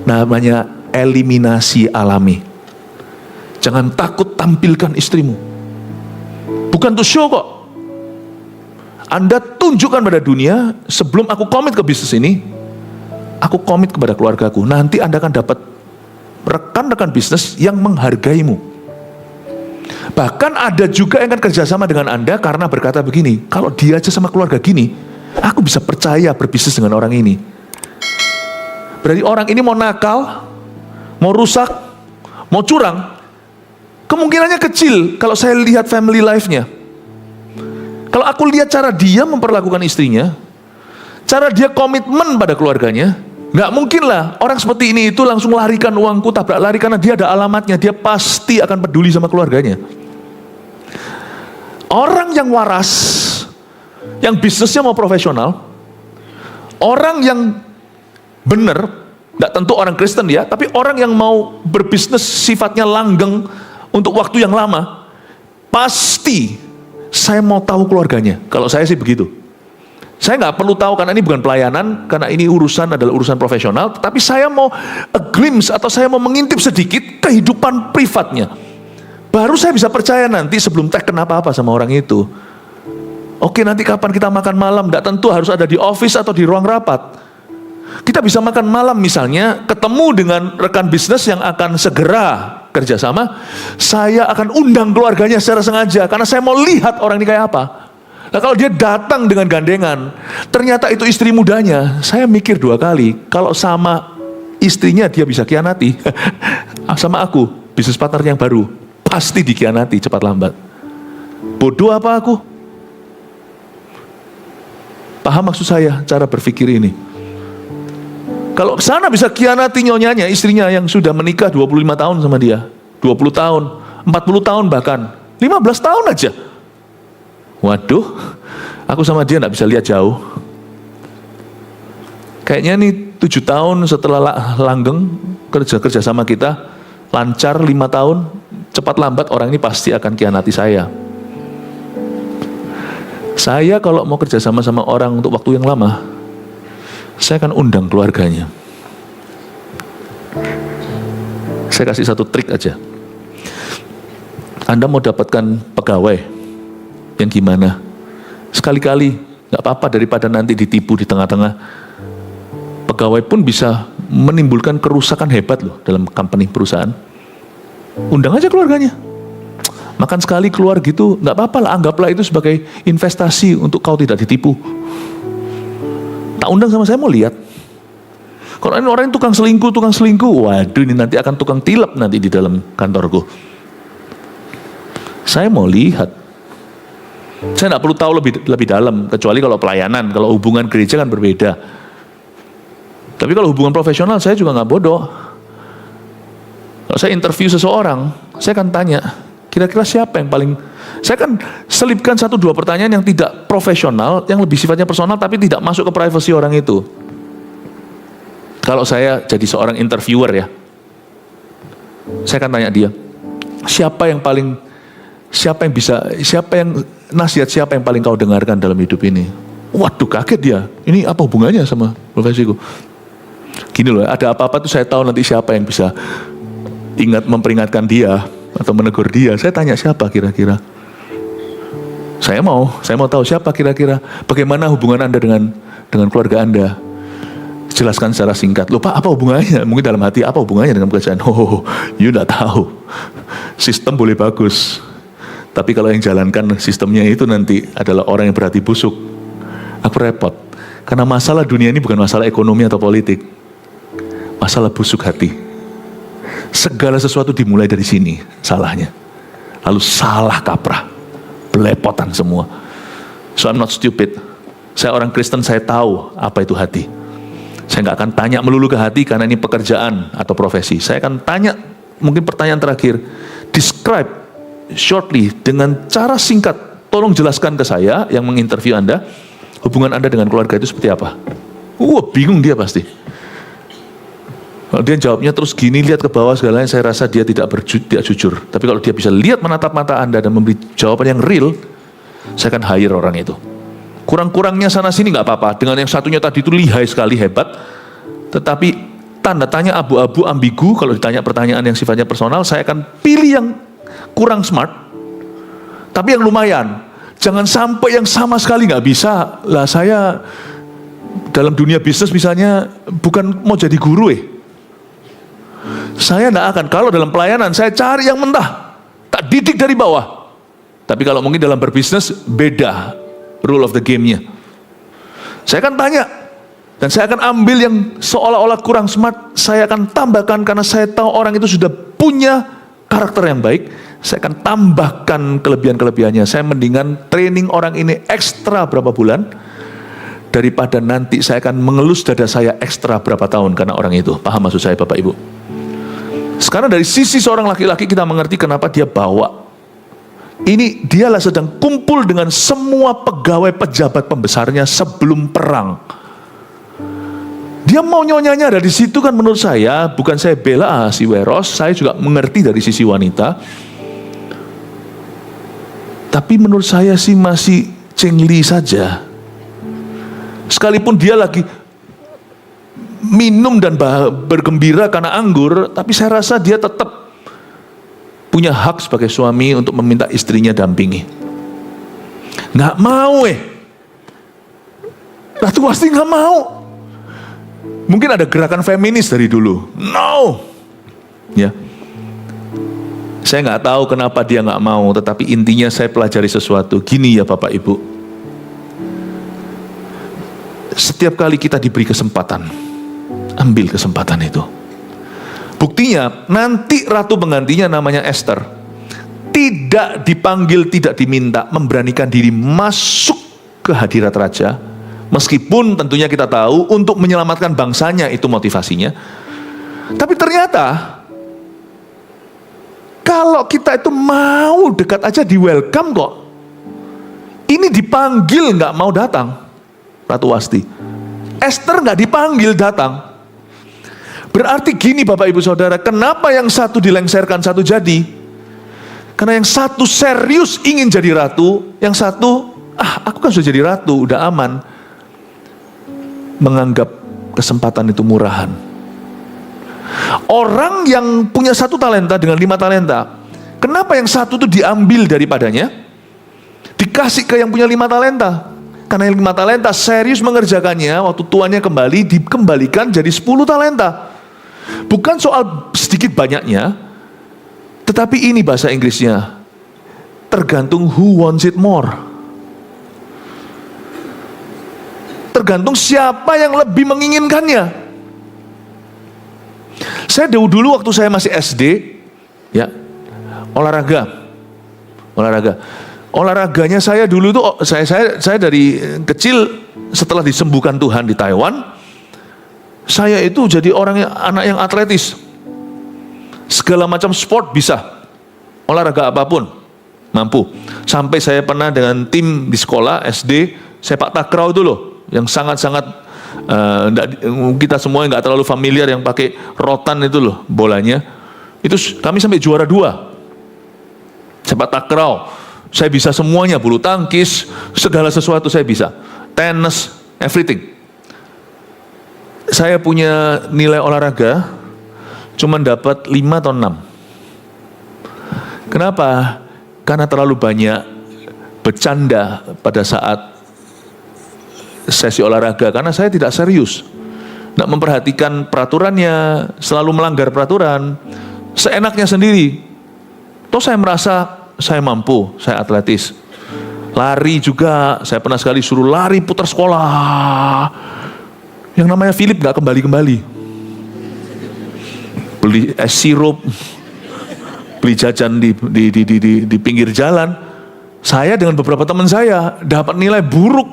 Namanya eliminasi alami. Jangan takut tampilkan istrimu. Bukan untuk show kok. Anda tunjukkan pada dunia, sebelum aku komit ke bisnis ini, aku komit kepada keluargaku. Nanti Anda akan dapat rekan-rekan bisnis yang menghargaimu. Bahkan ada juga yang akan kerjasama dengan Anda karena berkata begini, kalau dia aja sama keluarga gini, aku bisa percaya berbisnis dengan orang ini. Berarti orang ini mau nakal, mau rusak, mau curang, kemungkinannya kecil kalau saya lihat family life-nya. Kalau aku lihat cara dia memperlakukan istrinya, cara dia komitmen pada keluarganya, nggak mungkin lah orang seperti ini itu langsung larikan uangku, tabrak lari, karena dia ada alamatnya, dia pasti akan peduli sama keluarganya. Orang yang waras, yang bisnisnya mau profesional, orang yang benar, nggak tentu orang Kristen ya, tapi orang yang mau berbisnis sifatnya langgeng untuk waktu yang lama, pasti saya mau tahu keluarganya. Kalau saya sih begitu. Saya nggak perlu tahu karena ini bukan pelayanan, karena ini urusan adalah urusan profesional, tapi saya mau a glimpse atau saya mau mengintip sedikit kehidupan privatnya. Baru saya bisa percaya nanti sebelum tag kenapa apa sama orang itu. Oke, nanti kapan kita makan malam, nggak tentu harus ada di office atau di ruang rapat. Kita bisa makan malam misalnya, ketemu dengan rekan bisnis yang akan segera kerjasama, saya akan undang keluarganya secara sengaja, karena saya mau lihat orang ini kayak apa. Nah kalau dia datang dengan gandengan, ternyata itu istri mudanya, saya mikir dua kali, kalau sama istrinya dia bisa khianati, sama aku, bisnis partner yang baru, pasti dikhianati cepat lambat. Bodoh apa aku? Paham maksud saya, cara berpikir ini. Kalau kesana bisa khianati nyonyanya, istrinya yang sudah menikah 25 tahun sama dia, 20 tahun, 40 tahun bahkan, 15 tahun aja. Waduh, aku sama dia gak bisa lihat jauh. Kayaknya nih 7 tahun setelah langgeng kerja sama kita, lancar 5 tahun, cepat lambat orang ini pasti akan khianati saya. Saya kalau mau kerjasama sama orang untuk waktu yang lama, saya akan undang keluarganya. Saya kasih satu trik aja. Anda mau dapatkan pegawai yang gimana? Sekali-kali, gak apa-apa daripada nanti ditipu di tengah-tengah. Pegawai pun bisa menimbulkan kerusakan hebat loh dalam company perusahaan. Undang aja keluarganya. Makan sekali keluar gitu, gak apa-apa lah, anggaplah itu sebagai investasi untuk kau tidak ditipu. Tak undang sama saya mau lihat. Kalau ini orang yang tukang selingkuh, waduh ini nanti akan tukang tilep nanti di dalam kantorku. Saya mau lihat. Saya nggak perlu tahu lebih dalam, kecuali kalau pelayanan, kalau hubungan gereja kan berbeda. Tapi kalau hubungan profesional saya juga nggak bodoh. Kalau saya interview seseorang, saya akan tanya, kira-kira siapa yang paling. Saya akan selipkan 1-2 pertanyaan yang tidak profesional, yang lebih sifatnya personal, tapi tidak masuk ke privasi orang itu. Kalau saya jadi seorang interviewer ya, saya akan tanya dia, siapa yang nasihat siapa yang paling kau dengarkan dalam hidup ini? Waduh, kaget dia. Ini apa hubungannya sama profesiku? Gini loh, ada apa-apa tuh saya tahu nanti siapa yang bisa ingat memperingatkan dia atau menegur dia. Saya tanya siapa kira-kira. Saya mau tahu siapa kira-kira. Bagaimana hubungan Anda dengan keluarga Anda? Jelaskan secara singkat. Loh Pak, apa hubungannya? Mungkin dalam hati, apa hubungannya dengan pekerjaan? Oh, you tidak tahu. Sistem boleh bagus, tapi kalau yang jalankan sistemnya itu nanti adalah orang yang berhati busuk. Aku repot. Karena masalah dunia ini bukan masalah ekonomi atau politik. Masalah busuk hati. Segala sesuatu dimulai dari sini salahnya. Lalu salah kaprah. Belepotan semua. So I'm not stupid. Saya orang Kristen, saya tahu apa itu hati. Saya nggak akan tanya melulu ke hati karena ini pekerjaan atau profesi. Saya akan tanya, mungkin pertanyaan terakhir, describe shortly dengan cara singkat, tolong jelaskan ke saya yang menginterview Anda, hubungan Anda dengan keluarga itu seperti apa? Bingung dia pasti. Kalau dia jawabnya terus gini, lihat ke bawah segalanya, saya rasa dia tidak jujur. Tapi kalau dia bisa lihat menatap mata Anda dan memberi jawaban yang real, saya akan hire orang itu. Kurang-kurangnya sana sini nggak apa-apa. Dengan yang satunya tadi itu lihai sekali, hebat. Tetapi tanda tanya abu-abu, ambigu. Kalau ditanya pertanyaan yang sifatnya personal, saya akan pilih yang kurang smart, tapi yang lumayan. Jangan sampai yang sama sekali nggak bisa. Lah saya dalam dunia bisnis misalnya bukan mau jadi guru Saya tidak akan. Kalau dalam pelayanan saya cari yang mentah, tak didik dari bawah. Tapi kalau mungkin dalam berbisnis beda rule of the game-nya. Saya akan tanya dan saya akan ambil yang seolah-olah kurang smart, saya akan tambahkan karena saya tahu orang itu sudah punya karakter yang baik. Saya akan tambahkan kelebihan-kelebihannya. Saya mendingan training orang ini ekstra berapa bulan daripada nanti saya akan mengelus dada saya ekstra berapa tahun karena orang itu. Paham maksud saya Bapak Ibu? Sekarang dari sisi seorang laki-laki kita mengerti kenapa dia bawa. Ini dialah sedang kumpul dengan semua pegawai pejabat pembesarnya sebelum perang. Dia mau nyonyanya dari situ kan menurut saya, bukan saya bela si Weros, saya juga mengerti dari sisi wanita. Tapi menurut saya sih masih cengli saja. Sekalipun dia lagi minum dan bergembira karena anggur, tapi saya rasa dia tetap punya hak sebagai suami untuk meminta istrinya dampingi. Nggak mau Ratu Wasti nggak mau. Mungkin ada gerakan feminis dari dulu. No. Ya. Saya nggak tahu kenapa dia nggak mau, tetapi intinya saya pelajari sesuatu. Gini ya Bapak Ibu. Setiap kali kita diberi kesempatan, ambil kesempatan itu. Buktinya, nanti ratu penggantinya namanya Esther. Tidak dipanggil, tidak diminta, memberanikan diri masuk ke hadirat raja. Meskipun tentunya kita tahu untuk menyelamatkan bangsanya itu motivasinya. Tapi ternyata, kalau kita itu mau dekat aja di welcome kok. Ini dipanggil nggak mau datang. Ratu Wasti. Esther nggak dipanggil datang. Berarti gini Bapak Ibu Saudara, kenapa yang satu dilengserkan satu jadi? Karena yang satu serius ingin jadi ratu, yang satu, aku kan sudah jadi ratu, udah aman. Menganggap kesempatan itu murahan. Orang yang punya 1 talenta dengan 5 talenta, kenapa yang satu itu diambil daripadanya? Dikasih ke yang punya 5 talenta. Karena yang 5 talenta serius mengerjakannya, waktu tuannya kembali, dikembalikan jadi 10 talenta. Bukan soal sedikit banyaknya, tetapi ini bahasa Inggrisnya, tergantung who wants it more. Tergantung siapa yang lebih menginginkannya. Saya dulu waktu saya masih SD, ya, olahraganya saya dulu itu, saya dari kecil setelah disembuhkan Tuhan di Taiwan, saya itu jadi anak yang atletis. Segala macam sport bisa. Olahraga apapun mampu. Sampai saya pernah dengan tim di sekolah SD sepak takraw itu loh, yang sangat-sangat kita semua nggak terlalu familiar, yang pakai rotan itu loh bolanya. Itu kami sampai juara 2. Sepak takraw saya bisa semuanya, bulu tangkis, segala sesuatu saya bisa. Tenis, everything. Saya punya nilai olahraga cuma dapat 5 atau 6. Kenapa? Karena terlalu banyak bercanda pada saat sesi olahraga. Karena saya tidak serius, tidak memperhatikan peraturannya, selalu melanggar peraturan, seenaknya sendiri. Toh saya merasa saya mampu, saya atletis. Lari juga, saya pernah sekali suruh lari putar sekolah. Yang namanya Philip gak kembali-kembali. Beli es sirup, beli jajan di pinggir jalan. Saya dengan beberapa teman saya dapat nilai buruk.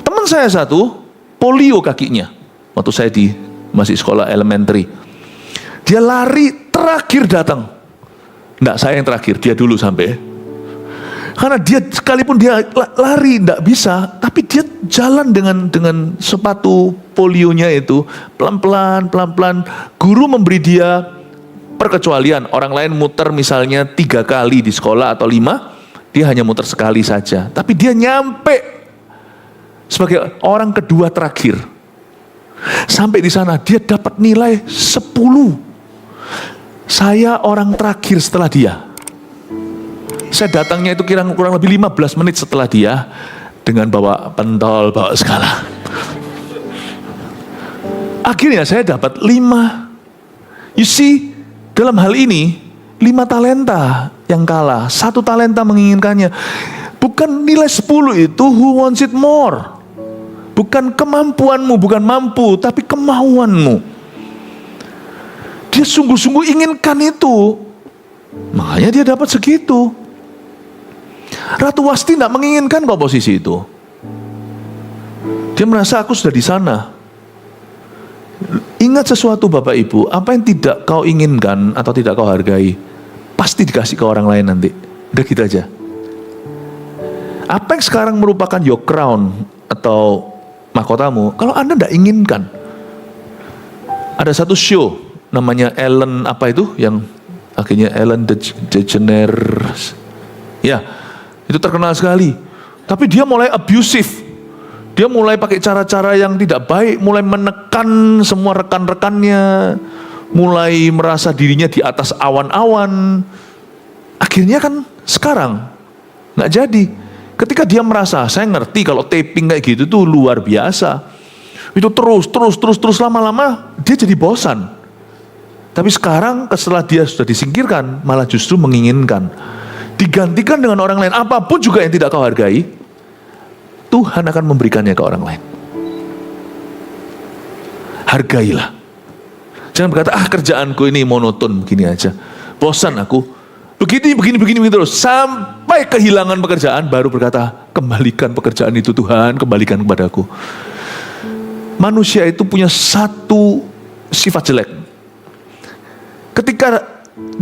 Teman saya satu polio kakinya waktu saya masih sekolah elementary. Dia lari terakhir datang. Enggak, saya yang terakhir, dia dulu sampai. Karena dia sekalipun dia lari enggak bisa, tapi dia jalan dengan sepatu portfolionya itu, pelan-pelan, guru memberi dia perkecualian. Orang lain muter misalnya 3 kali di sekolah atau 5, dia hanya muter sekali saja. Tapi dia nyampe sebagai orang kedua terakhir. Sampai di sana dia dapat nilai 10. Saya orang terakhir setelah dia. Saya datangnya itu kurang lebih 15 menit setelah dia, dengan bawa pentol, bawa skala. Akhirnya saya dapat 5. You see, dalam hal ini 5 talenta yang kalah, 1 talenta menginginkannya. Bukan nilai 10 itu who wants it more. Bukan kemampuanmu, bukan mampu, tapi kemauanmu. Dia sungguh-sungguh inginkan itu, makanya dia dapat segitu. Ratu Wasti tidak menginginkan kok posisi itu. Dia merasa aku sudah di sana. Ingat sesuatu Bapak Ibu, apa yang tidak kau inginkan atau tidak kau hargai, pasti dikasih ke orang lain nanti. Udah gitu aja. Apa yang sekarang merupakan your crown atau mahkotamu, kalau Anda tidak inginkan. Ada satu show namanya Ellen apa itu, yang akhirnya Ellen DeGeneres. Ya, itu terkenal sekali. Tapi dia mulai abusive. Dia mulai pakai cara-cara yang tidak baik, mulai menekan semua rekan-rekannya, mulai merasa dirinya di atas awan-awan. Akhirnya kan sekarang nggak jadi. Ketika dia merasa, saya ngerti kalau taping kayak gitu tuh luar biasa. Itu terus lama-lama dia jadi bosan. Tapi sekarang setelah dia sudah disingkirkan, malah justru menginginkan. Digantikan dengan orang lain, apapun juga yang tidak kau hargai, Tuhan akan memberikannya ke orang lain. Hargailah. Jangan berkata, kerjaanku ini monoton begini aja, bosan aku, begini terus, sampai kehilangan pekerjaan, baru berkata, kembalikan pekerjaan itu Tuhan, kembalikan kepadaku. Manusia itu punya satu sifat jelek. Ketika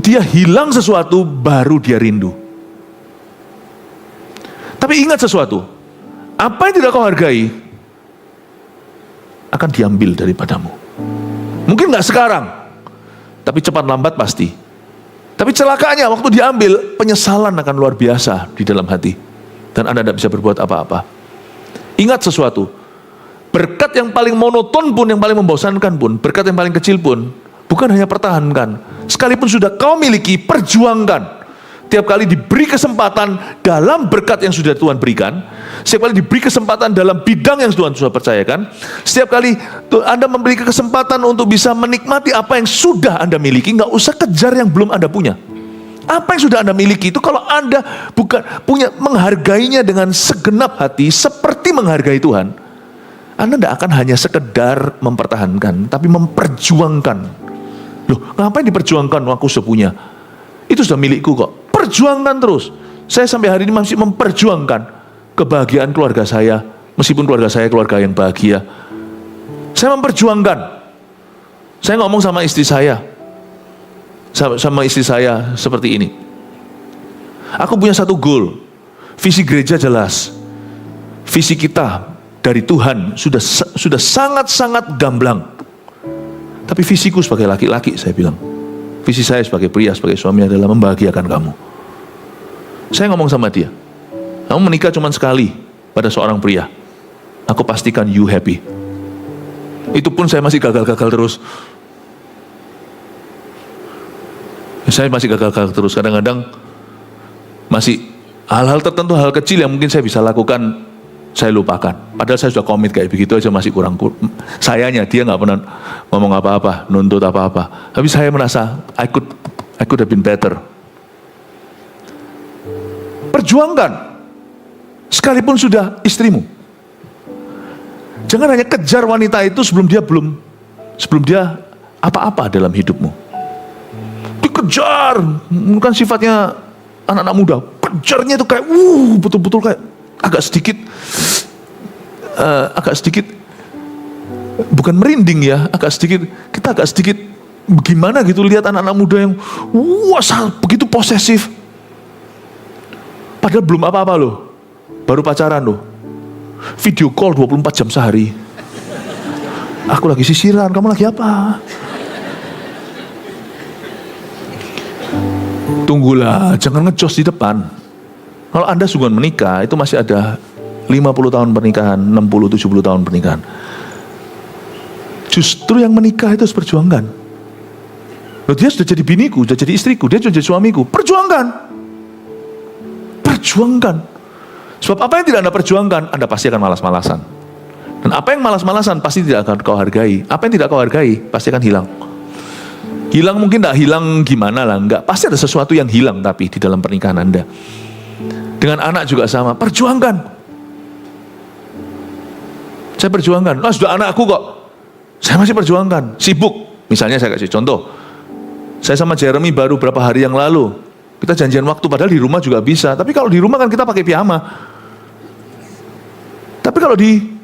dia hilang sesuatu, baru dia rindu. Tapi ingat sesuatu, apa yang tidak kau hargai akan diambil daripadamu. Mungkin gak sekarang, tapi cepat lambat pasti. Tapi celakanya waktu diambil, penyesalan akan luar biasa di dalam hati. Dan Anda tidak bisa berbuat apa-apa. Ingat sesuatu, berkat yang paling monoton pun, yang paling membosankan pun, berkat yang paling kecil pun, bukan hanya pertahankan. Sekalipun sudah kau miliki, perjuangkan. Tiap kali diberi kesempatan dalam berkat yang sudah Tuhan berikan, setiap kali diberi kesempatan dalam bidang yang Tuhan sudah percayakan, setiap kali Anda memiliki kesempatan untuk bisa menikmati apa yang sudah Anda miliki, nggak usah kejar yang belum Anda punya. Apa yang sudah Anda miliki itu, kalau Anda bukan punya menghargainya dengan segenap hati seperti menghargai Tuhan, Anda tidak akan hanya sekedar mempertahankan, tapi memperjuangkan. Loh, ngapain diperjuangkan? Aku sudah punya. Itu sudah milikku kok. Perjuangkan terus. Saya sampai hari ini masih memperjuangkan kebahagiaan keluarga saya, meskipun keluarga saya keluarga yang bahagia. Saya memperjuangkan. Saya ngomong sama istri saya, seperti ini. Aku punya satu goal, visi gereja jelas, visi kita dari Tuhan sudah sangat-sangat gamblang. Tapi visiku sebagai laki-laki, saya bilang, visi saya sebagai pria, sebagai suami adalah membahagiakan kamu. Saya ngomong sama dia, kamu menikah cuma sekali pada seorang pria, aku pastikan you happy. Itu pun saya masih gagal-gagal terus. Saya masih gagal-gagal terus. Kadang-kadang masih hal-hal tertentu, hal kecil yang mungkin saya bisa lakukan, saya lupakan. Padahal saya sudah komit kayak begitu aja masih kurang. Sayanya dia nggak pernah ngomong apa-apa, nuntut apa-apa. Tapi saya merasa I could have been better. Perjuangkan, sekalipun sudah istrimu. Jangan hanya kejar wanita itu sebelum dia apa-apa dalam hidupmu. Dikejar, bukan sifatnya anak-anak muda. Kejarnya itu kayak betul-betul kayak agak sedikit bukan merinding ya, kita agak sedikit gimana gitu lihat anak-anak muda yang begitu posesif. Padahal belum apa-apa loh, baru pacaran loh, video call 24 jam sehari. Aku lagi sisiran, kamu lagi apa? Tunggulah, jangan ngejos di depan. Kalau Anda sungguhan menikah, itu masih ada 50 tahun pernikahan, 60-70 tahun pernikahan. Justru yang menikah itu harus perjuangkan. Loh, dia sudah jadi biniku, sudah jadi istriku, dia sudah jadi suamiku. Perjuangkan. Perjuangkan. Sebab apa yang tidak Anda perjuangkan, Anda pasti akan malas-malasan. Dan apa yang malas-malasan pasti tidak akan kau hargai. Apa yang tidak kau hargai pasti akan hilang. Hilang mungkin tidak hilang gimana lah, enggak. Pasti ada sesuatu yang hilang tapi di dalam pernikahan Anda. Dengan anak juga sama, perjuangkan. Saya perjuangkan, sudah anakku kok. Saya masih perjuangkan, sibuk. Misalnya saya kasih contoh. Saya sama Jeremy baru berapa hari yang lalu. Kita janjian waktu, padahal di rumah juga bisa. Tapi kalau di rumah kan kita pakai piyama. Tapi kalau di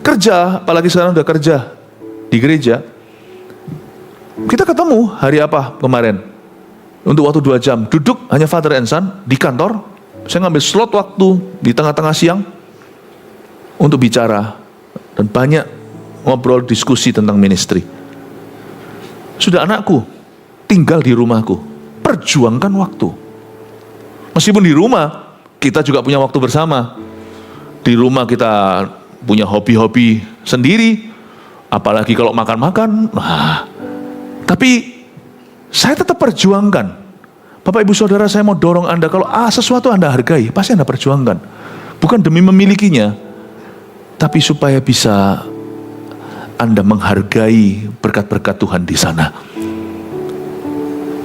kerja, apalagi sekarang udah kerja di gereja, kita ketemu hari apa kemarin? Untuk waktu 2 jam, duduk hanya father and son di kantor. Saya ngambil slot waktu di tengah-tengah siang untuk bicara dan banyak ngobrol diskusi tentang ministry. Sudah anakku tinggal di rumahku, perjuangkan waktu. Meskipun di rumah kita juga punya waktu bersama. Di rumah kita punya hobi-hobi sendiri, apalagi kalau makan-makan. Tapi saya tetap perjuangkan. Bapak ibu saudara, saya mau dorong Anda, kalau sesuatu Anda hargai, pasti Anda perjuangkan. Bukan demi memilikinya, tapi supaya bisa Anda menghargai berkat-berkat Tuhan di sana.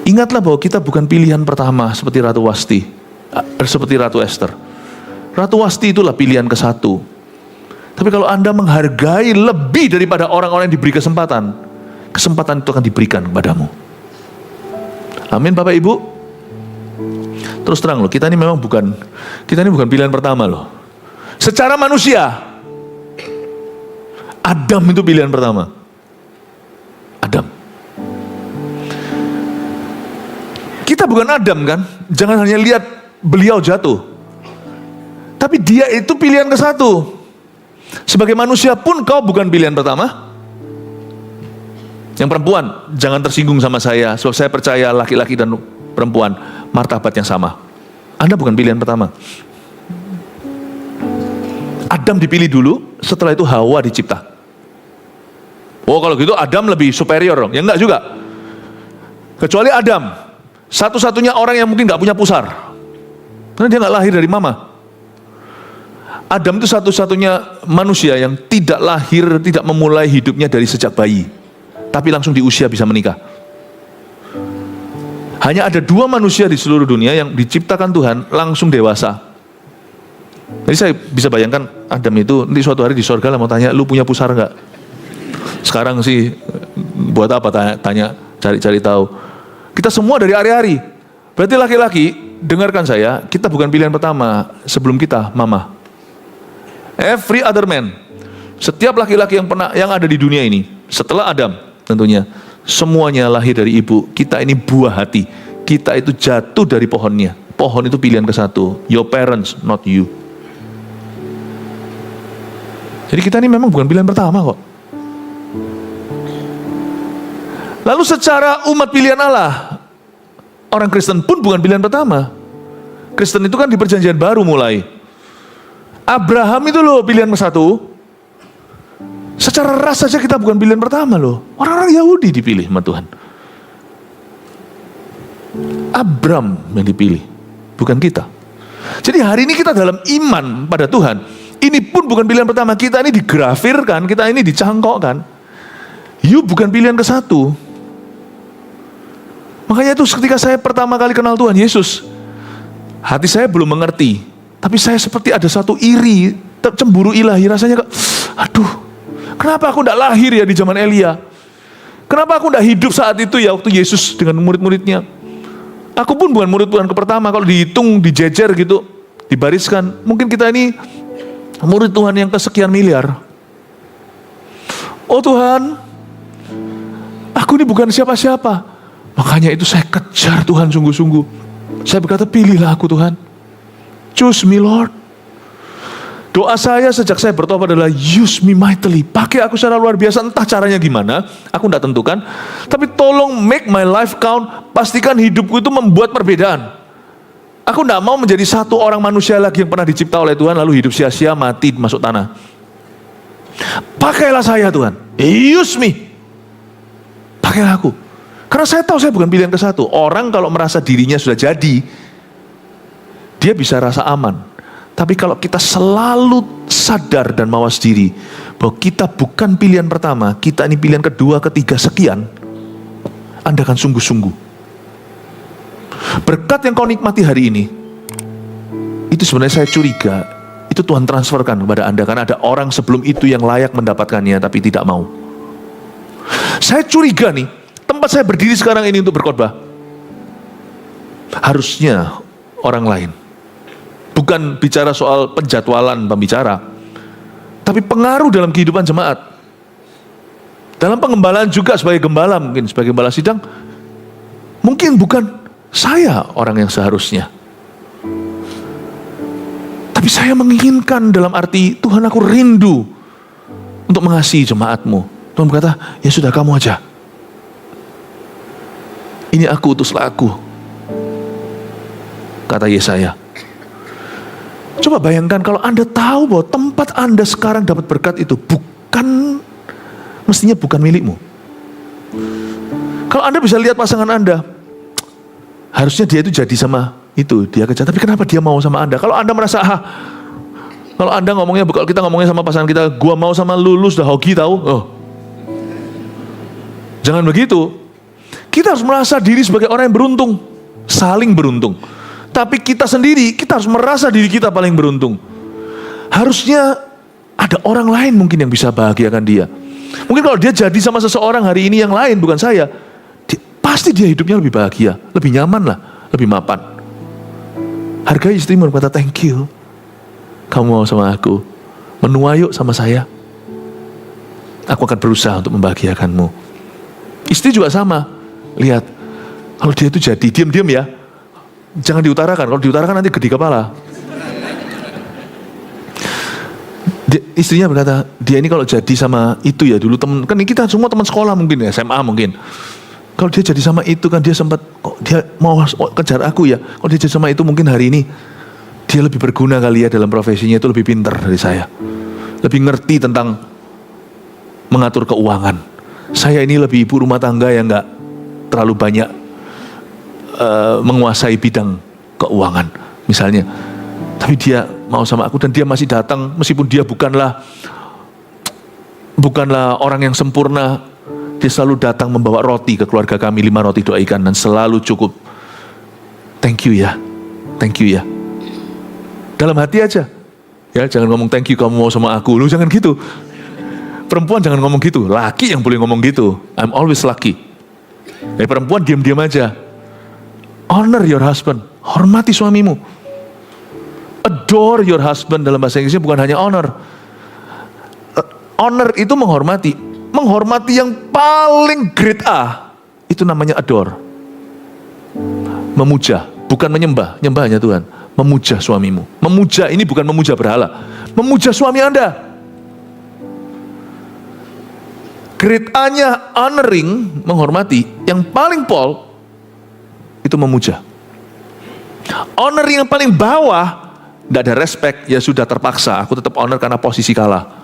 Ingatlah bahwa kita bukan pilihan pertama seperti Ratu Wasti, seperti Ratu Esther. Ratu Wasti itulah pilihan ke-1. Tapi kalau Anda menghargai lebih daripada orang-orang yang diberi kesempatan, kesempatan itu akan diberikan kepadamu. Amin Bapak Ibu. Terus terang loh, kita ini bukan pilihan pertama loh. Secara manusia, Adam itu pilihan pertama. Adam. Kita bukan Adam kan? Jangan hanya lihat beliau jatuh. Tapi dia itu pilihan ke-1. Sebagai manusia pun kau bukan pilihan pertama. Yang perempuan, jangan tersinggung sama saya, sebab saya percaya laki-laki dan perempuan martabat yang sama. Anda bukan pilihan pertama. Adam dipilih dulu, setelah itu Hawa dicipta. Oh kalau gitu Adam lebih superior dong? Ya enggak juga. Kecuali Adam, satu-satunya orang yang mungkin gak punya pusar. Karena dia gak lahir dari mama. Adam itu satu-satunya manusia yang tidak lahir, tidak memulai hidupnya dari sejak bayi, tapi langsung di usia bisa menikah. Hanya ada 2 manusia di seluruh dunia yang diciptakan Tuhan langsung dewasa. Jadi saya bisa bayangkan Adam itu nanti suatu hari di sorga lah mau tanya, lu punya pusar gak? Sekarang sih buat apa tanya cari-cari tahu. Kita semua dari hari-hari. Berarti laki-laki, dengarkan saya, kita bukan pilihan pertama sebelum kita mama. Every other man, setiap laki-laki yang ada di dunia ini setelah Adam tentunya, semuanya lahir dari ibu. Kita ini buah hati. Kita itu jatuh dari pohonnya. Pohon itu pilihan ke-1. Your parents, not you. Jadi kita ini memang bukan pilihan pertama kok. Lalu secara umat pilihan Allah, orang Kristen pun bukan pilihan pertama. Kristen itu kan di perjanjian baru mulai. Abraham itu loh pilihan ke-1. Secara ras saja kita bukan pilihan pertama loh. Orang-orang Yahudi dipilih sama Tuhan. Abram yang dipilih, bukan kita. Jadi hari ini kita dalam iman pada Tuhan, ini pun bukan pilihan pertama. Kita ini digrafirkan, kita ini dicangkokkan. You bukan pilihan ke-1. Makanya itu ketika saya pertama kali kenal Tuhan Yesus, hati saya belum mengerti. Tapi saya seperti ada satu iri, cemburu ilahi rasanya. Aduh, kenapa aku tidak lahir ya di zaman Elia? Kenapa aku tidak hidup saat itu ya waktu Yesus dengan murid-muridnya? Aku pun bukan murid Tuhan pertama. Kalau dihitung, dijejer gitu, dibariskan, mungkin kita ini murid Tuhan yang kesekian miliar. Oh Tuhan, aku ini bukan siapa-siapa. Makanya itu saya kejar Tuhan sungguh-sungguh. Saya berkata, pilihlah aku Tuhan. Choose me Lord. Doa saya sejak saya bertobat adalah use me mightily. Pakai aku secara luar biasa, entah caranya gimana, aku tidak tentukan. Tapi tolong make my life count, pastikan hidupku itu membuat perbedaan. Aku tidak mau menjadi satu orang manusia lagi yang pernah dicipta oleh Tuhan, lalu hidup sia-sia, mati, masuk tanah. Pakailah saya Tuhan, use me. Pakailah aku. Karena saya tahu saya bukan pilihan ke satu. Orang kalau merasa dirinya sudah jadi, dia bisa rasa aman. Tapi kalau kita selalu sadar dan mawas diri bahwa kita bukan pilihan pertama, kita ini pilihan kedua, ketiga, sekian, Anda akan sungguh-sungguh. Berkat yang kau nikmati hari ini, itu sebenarnya saya curiga, itu Tuhan transferkan kepada Anda. Karena ada orang sebelum itu yang layak mendapatkannya, tapi tidak mau. Saya curiga nih, tempat saya berdiri sekarang ini untuk berkhotbah, harusnya orang lain. Bukan bicara soal penjadwalan pembicara, tapi pengaruh dalam kehidupan jemaat. Dalam pengembalaan juga sebagai gembala, mungkin sebagai gembala sidang, mungkin bukan saya orang yang seharusnya. Tapi saya menginginkan dalam arti, Tuhan aku rindu untuk mengasihi jemaatmu. Tuhan berkata, ya sudah kamu aja. Ini aku, utuslah aku. Kata Yesaya. Coba bayangkan kalau Anda tahu bahwa tempat Anda sekarang dapat berkat itu mestinya bukan milikmu. Kalau Anda bisa lihat pasangan Anda, harusnya dia itu jadi sama itu, dia kerja. Tapi kenapa dia mau sama Anda? Kalau Anda merasa, kalau Anda ngomongnya, kalau kita ngomongnya sama pasangan kita, gua mau sama lu sudah hoki tahu. Jangan begitu. Kita harus merasa diri sebagai orang yang beruntung, saling beruntung. Tapi kita sendiri, kita harus merasa diri kita paling beruntung. Harusnya ada orang lain mungkin yang bisa bahagiakan dia. Mungkin kalau dia jadi sama seseorang hari ini yang lain, bukan saya, pasti dia hidupnya lebih bahagia, lebih nyaman lah, lebih mapan. Hargai istrimu, berkata thank you. Kamu mau sama aku, menua yuk sama saya. Aku akan berusaha untuk membahagiakanmu. Istri juga sama. Lihat, kalau dia itu jadi, diam-diam ya. Jangan diutarakan, kalau diutarakan nanti gede kepala. Istrinya berkata, dia ini kalau jadi sama itu ya dulu teman, kan kita semua teman sekolah mungkin ya, SMA mungkin. Kalau dia jadi sama itu kan dia sempat, kok dia mau kejar aku ya. Kalau dia jadi sama itu mungkin hari ini dia lebih berguna kali ya dalam profesinya, itu lebih pintar dari saya. Lebih ngerti tentang mengatur keuangan. Saya ini lebih ibu rumah tangga yang gak terlalu banyak menguasai bidang keuangan misalnya. Tapi dia mau sama aku dan dia masih datang meskipun dia bukanlah orang yang sempurna. Dia selalu datang membawa roti ke keluarga kami, 5 roti dua ikan dan selalu cukup. Thank you ya, thank you ya. Dalam hati aja ya, jangan ngomong thank you kamu mau sama aku, lu jangan gitu. Perempuan jangan ngomong gitu, laki yang boleh ngomong gitu. I'm always lucky. Perempuan diam-diam aja. Honor your husband, hormati suamimu. Adore your husband dalam bahasa Inggrisnya bukan hanya honor. Honor itu menghormati. Menghormati yang paling grade A, itu namanya adore. Memuja, bukan menyembah, nyembahnya Tuhan. Memuja suamimu. Memuja ini bukan memuja berhala. Memuja suami Anda. Grade A-nya honoring, menghormati. Yang paling pol, itu memuja. Honor yang paling bawah, tidak ada respect, ya sudah terpaksa. Aku tetap honor karena posisi kalah.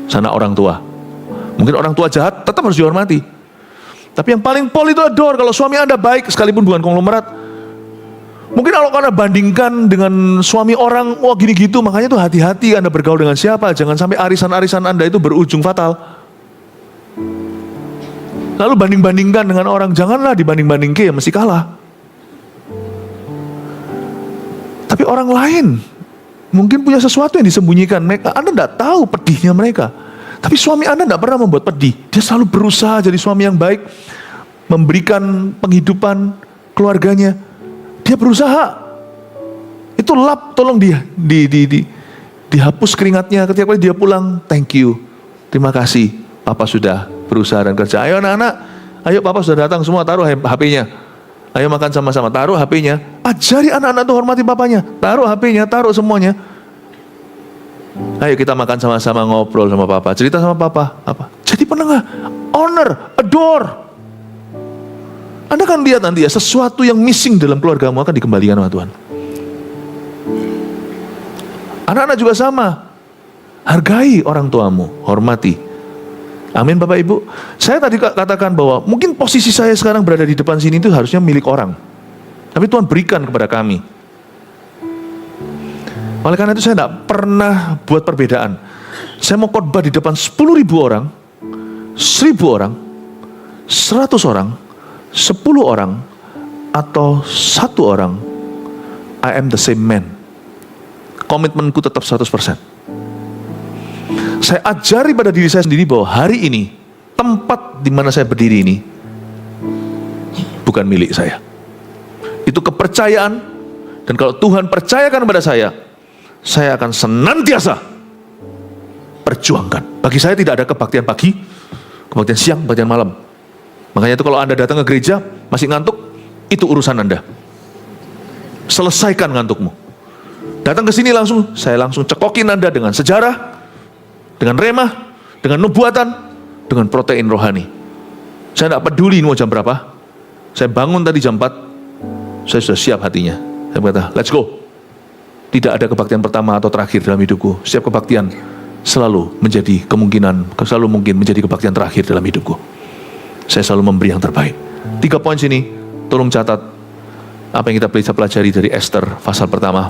Sana orang tua. Mungkin orang tua jahat, tetap harus dihormati. Tapi yang paling pol itu adore. Kalau suami Anda baik, sekalipun bukan konglomerat. Mungkin kalau Anda bandingkan dengan suami orang, wah gini gitu, makanya tuh hati-hati Anda bergaul dengan siapa. Jangan sampai arisan-arisan Anda itu berujung fatal. Lalu banding-bandingkan dengan orang, janganlah dibanding-bandingkan, mesti kalah. Tapi orang lain mungkin punya sesuatu yang disembunyikan. Anda tidak tahu pedihnya mereka. Tapi suami Anda tidak pernah membuat pedih. Dia selalu berusaha jadi suami yang baik, memberikan penghidupan keluarganya. Dia berusaha. Itu lap, tolong dihapus keringatnya ketika dia pulang. Thank you, terima kasih, Papa sudah berusaha dan kerja. Ayo anak-anak, ayo Papa sudah datang semua, taruh HP-nya. Ayo makan sama-sama, taruh HP-nya. Ajari anak-anak itu hormati papanya. Taruh HP-nya, taruh semuanya. Ayo kita makan sama-sama, ngobrol sama papa, cerita sama papa. Apa? Jadi penengah, honor, adore. Anda kan lihat nanti ya, sesuatu yang missing dalam keluargamu akan dikembalikan sama Tuhan. Anak-anak juga sama. Hargai orang tuamu, hormati. Amin Bapak Ibu. Saya tadi katakan bahwa mungkin posisi saya sekarang berada di depan sini itu harusnya milik orang. Tapi Tuhan berikan kepada kami. Oleh karena itu saya tidak pernah buat perbedaan. Saya mau khotbah di depan 10.000 orang, 1.000 orang, 100 orang, 10 orang, atau 1 orang. I am the same man. Komitmenku tetap 100%. Saya ajari pada diri saya sendiri bahwa hari ini, tempat di mana saya berdiri ini, bukan milik saya. Itu kepercayaan, dan kalau Tuhan percayakan kepada saya akan senantiasa perjuangkan. Bagi saya tidak ada kebaktian pagi, kebaktian siang, kebaktian malam. Makanya itu kalau Anda datang ke gereja, masih ngantuk, itu urusan Anda. Selesaikan ngantukmu. Datang ke sini langsung, saya langsung cekokin Anda dengan sejarah, dengan remah, dengan nubuatan, dengan protein rohani. Saya tidak peduli mau jam berapa. Saya bangun tadi jam 4, saya sudah siap hatinya. Saya berkata, let's go. Tidak ada kebaktian pertama atau terakhir dalam hidupku. Setiap kebaktian selalu menjadi selalu mungkin menjadi kebaktian terakhir dalam hidupku. Saya selalu memberi yang terbaik. 3 poin sini, tolong catat apa yang kita bisa pelajari dari Esther pasal pertama.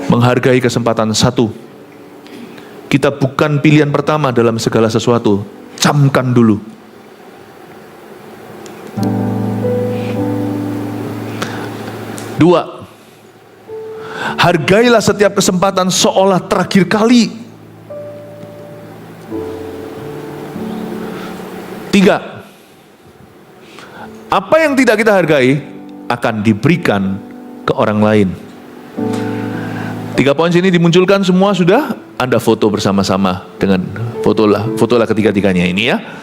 Menghargai kesempatan. 1, kita bukan pilihan pertama dalam segala sesuatu. Camkan dulu. 2, hargailah setiap kesempatan seolah terakhir kali. 3, apa yang tidak kita hargai akan diberikan ke orang lain. 3 poin sini dimunculkan semua sudah. Anda foto bersama-sama dengan fotolah ketiga-tiganya ini ya.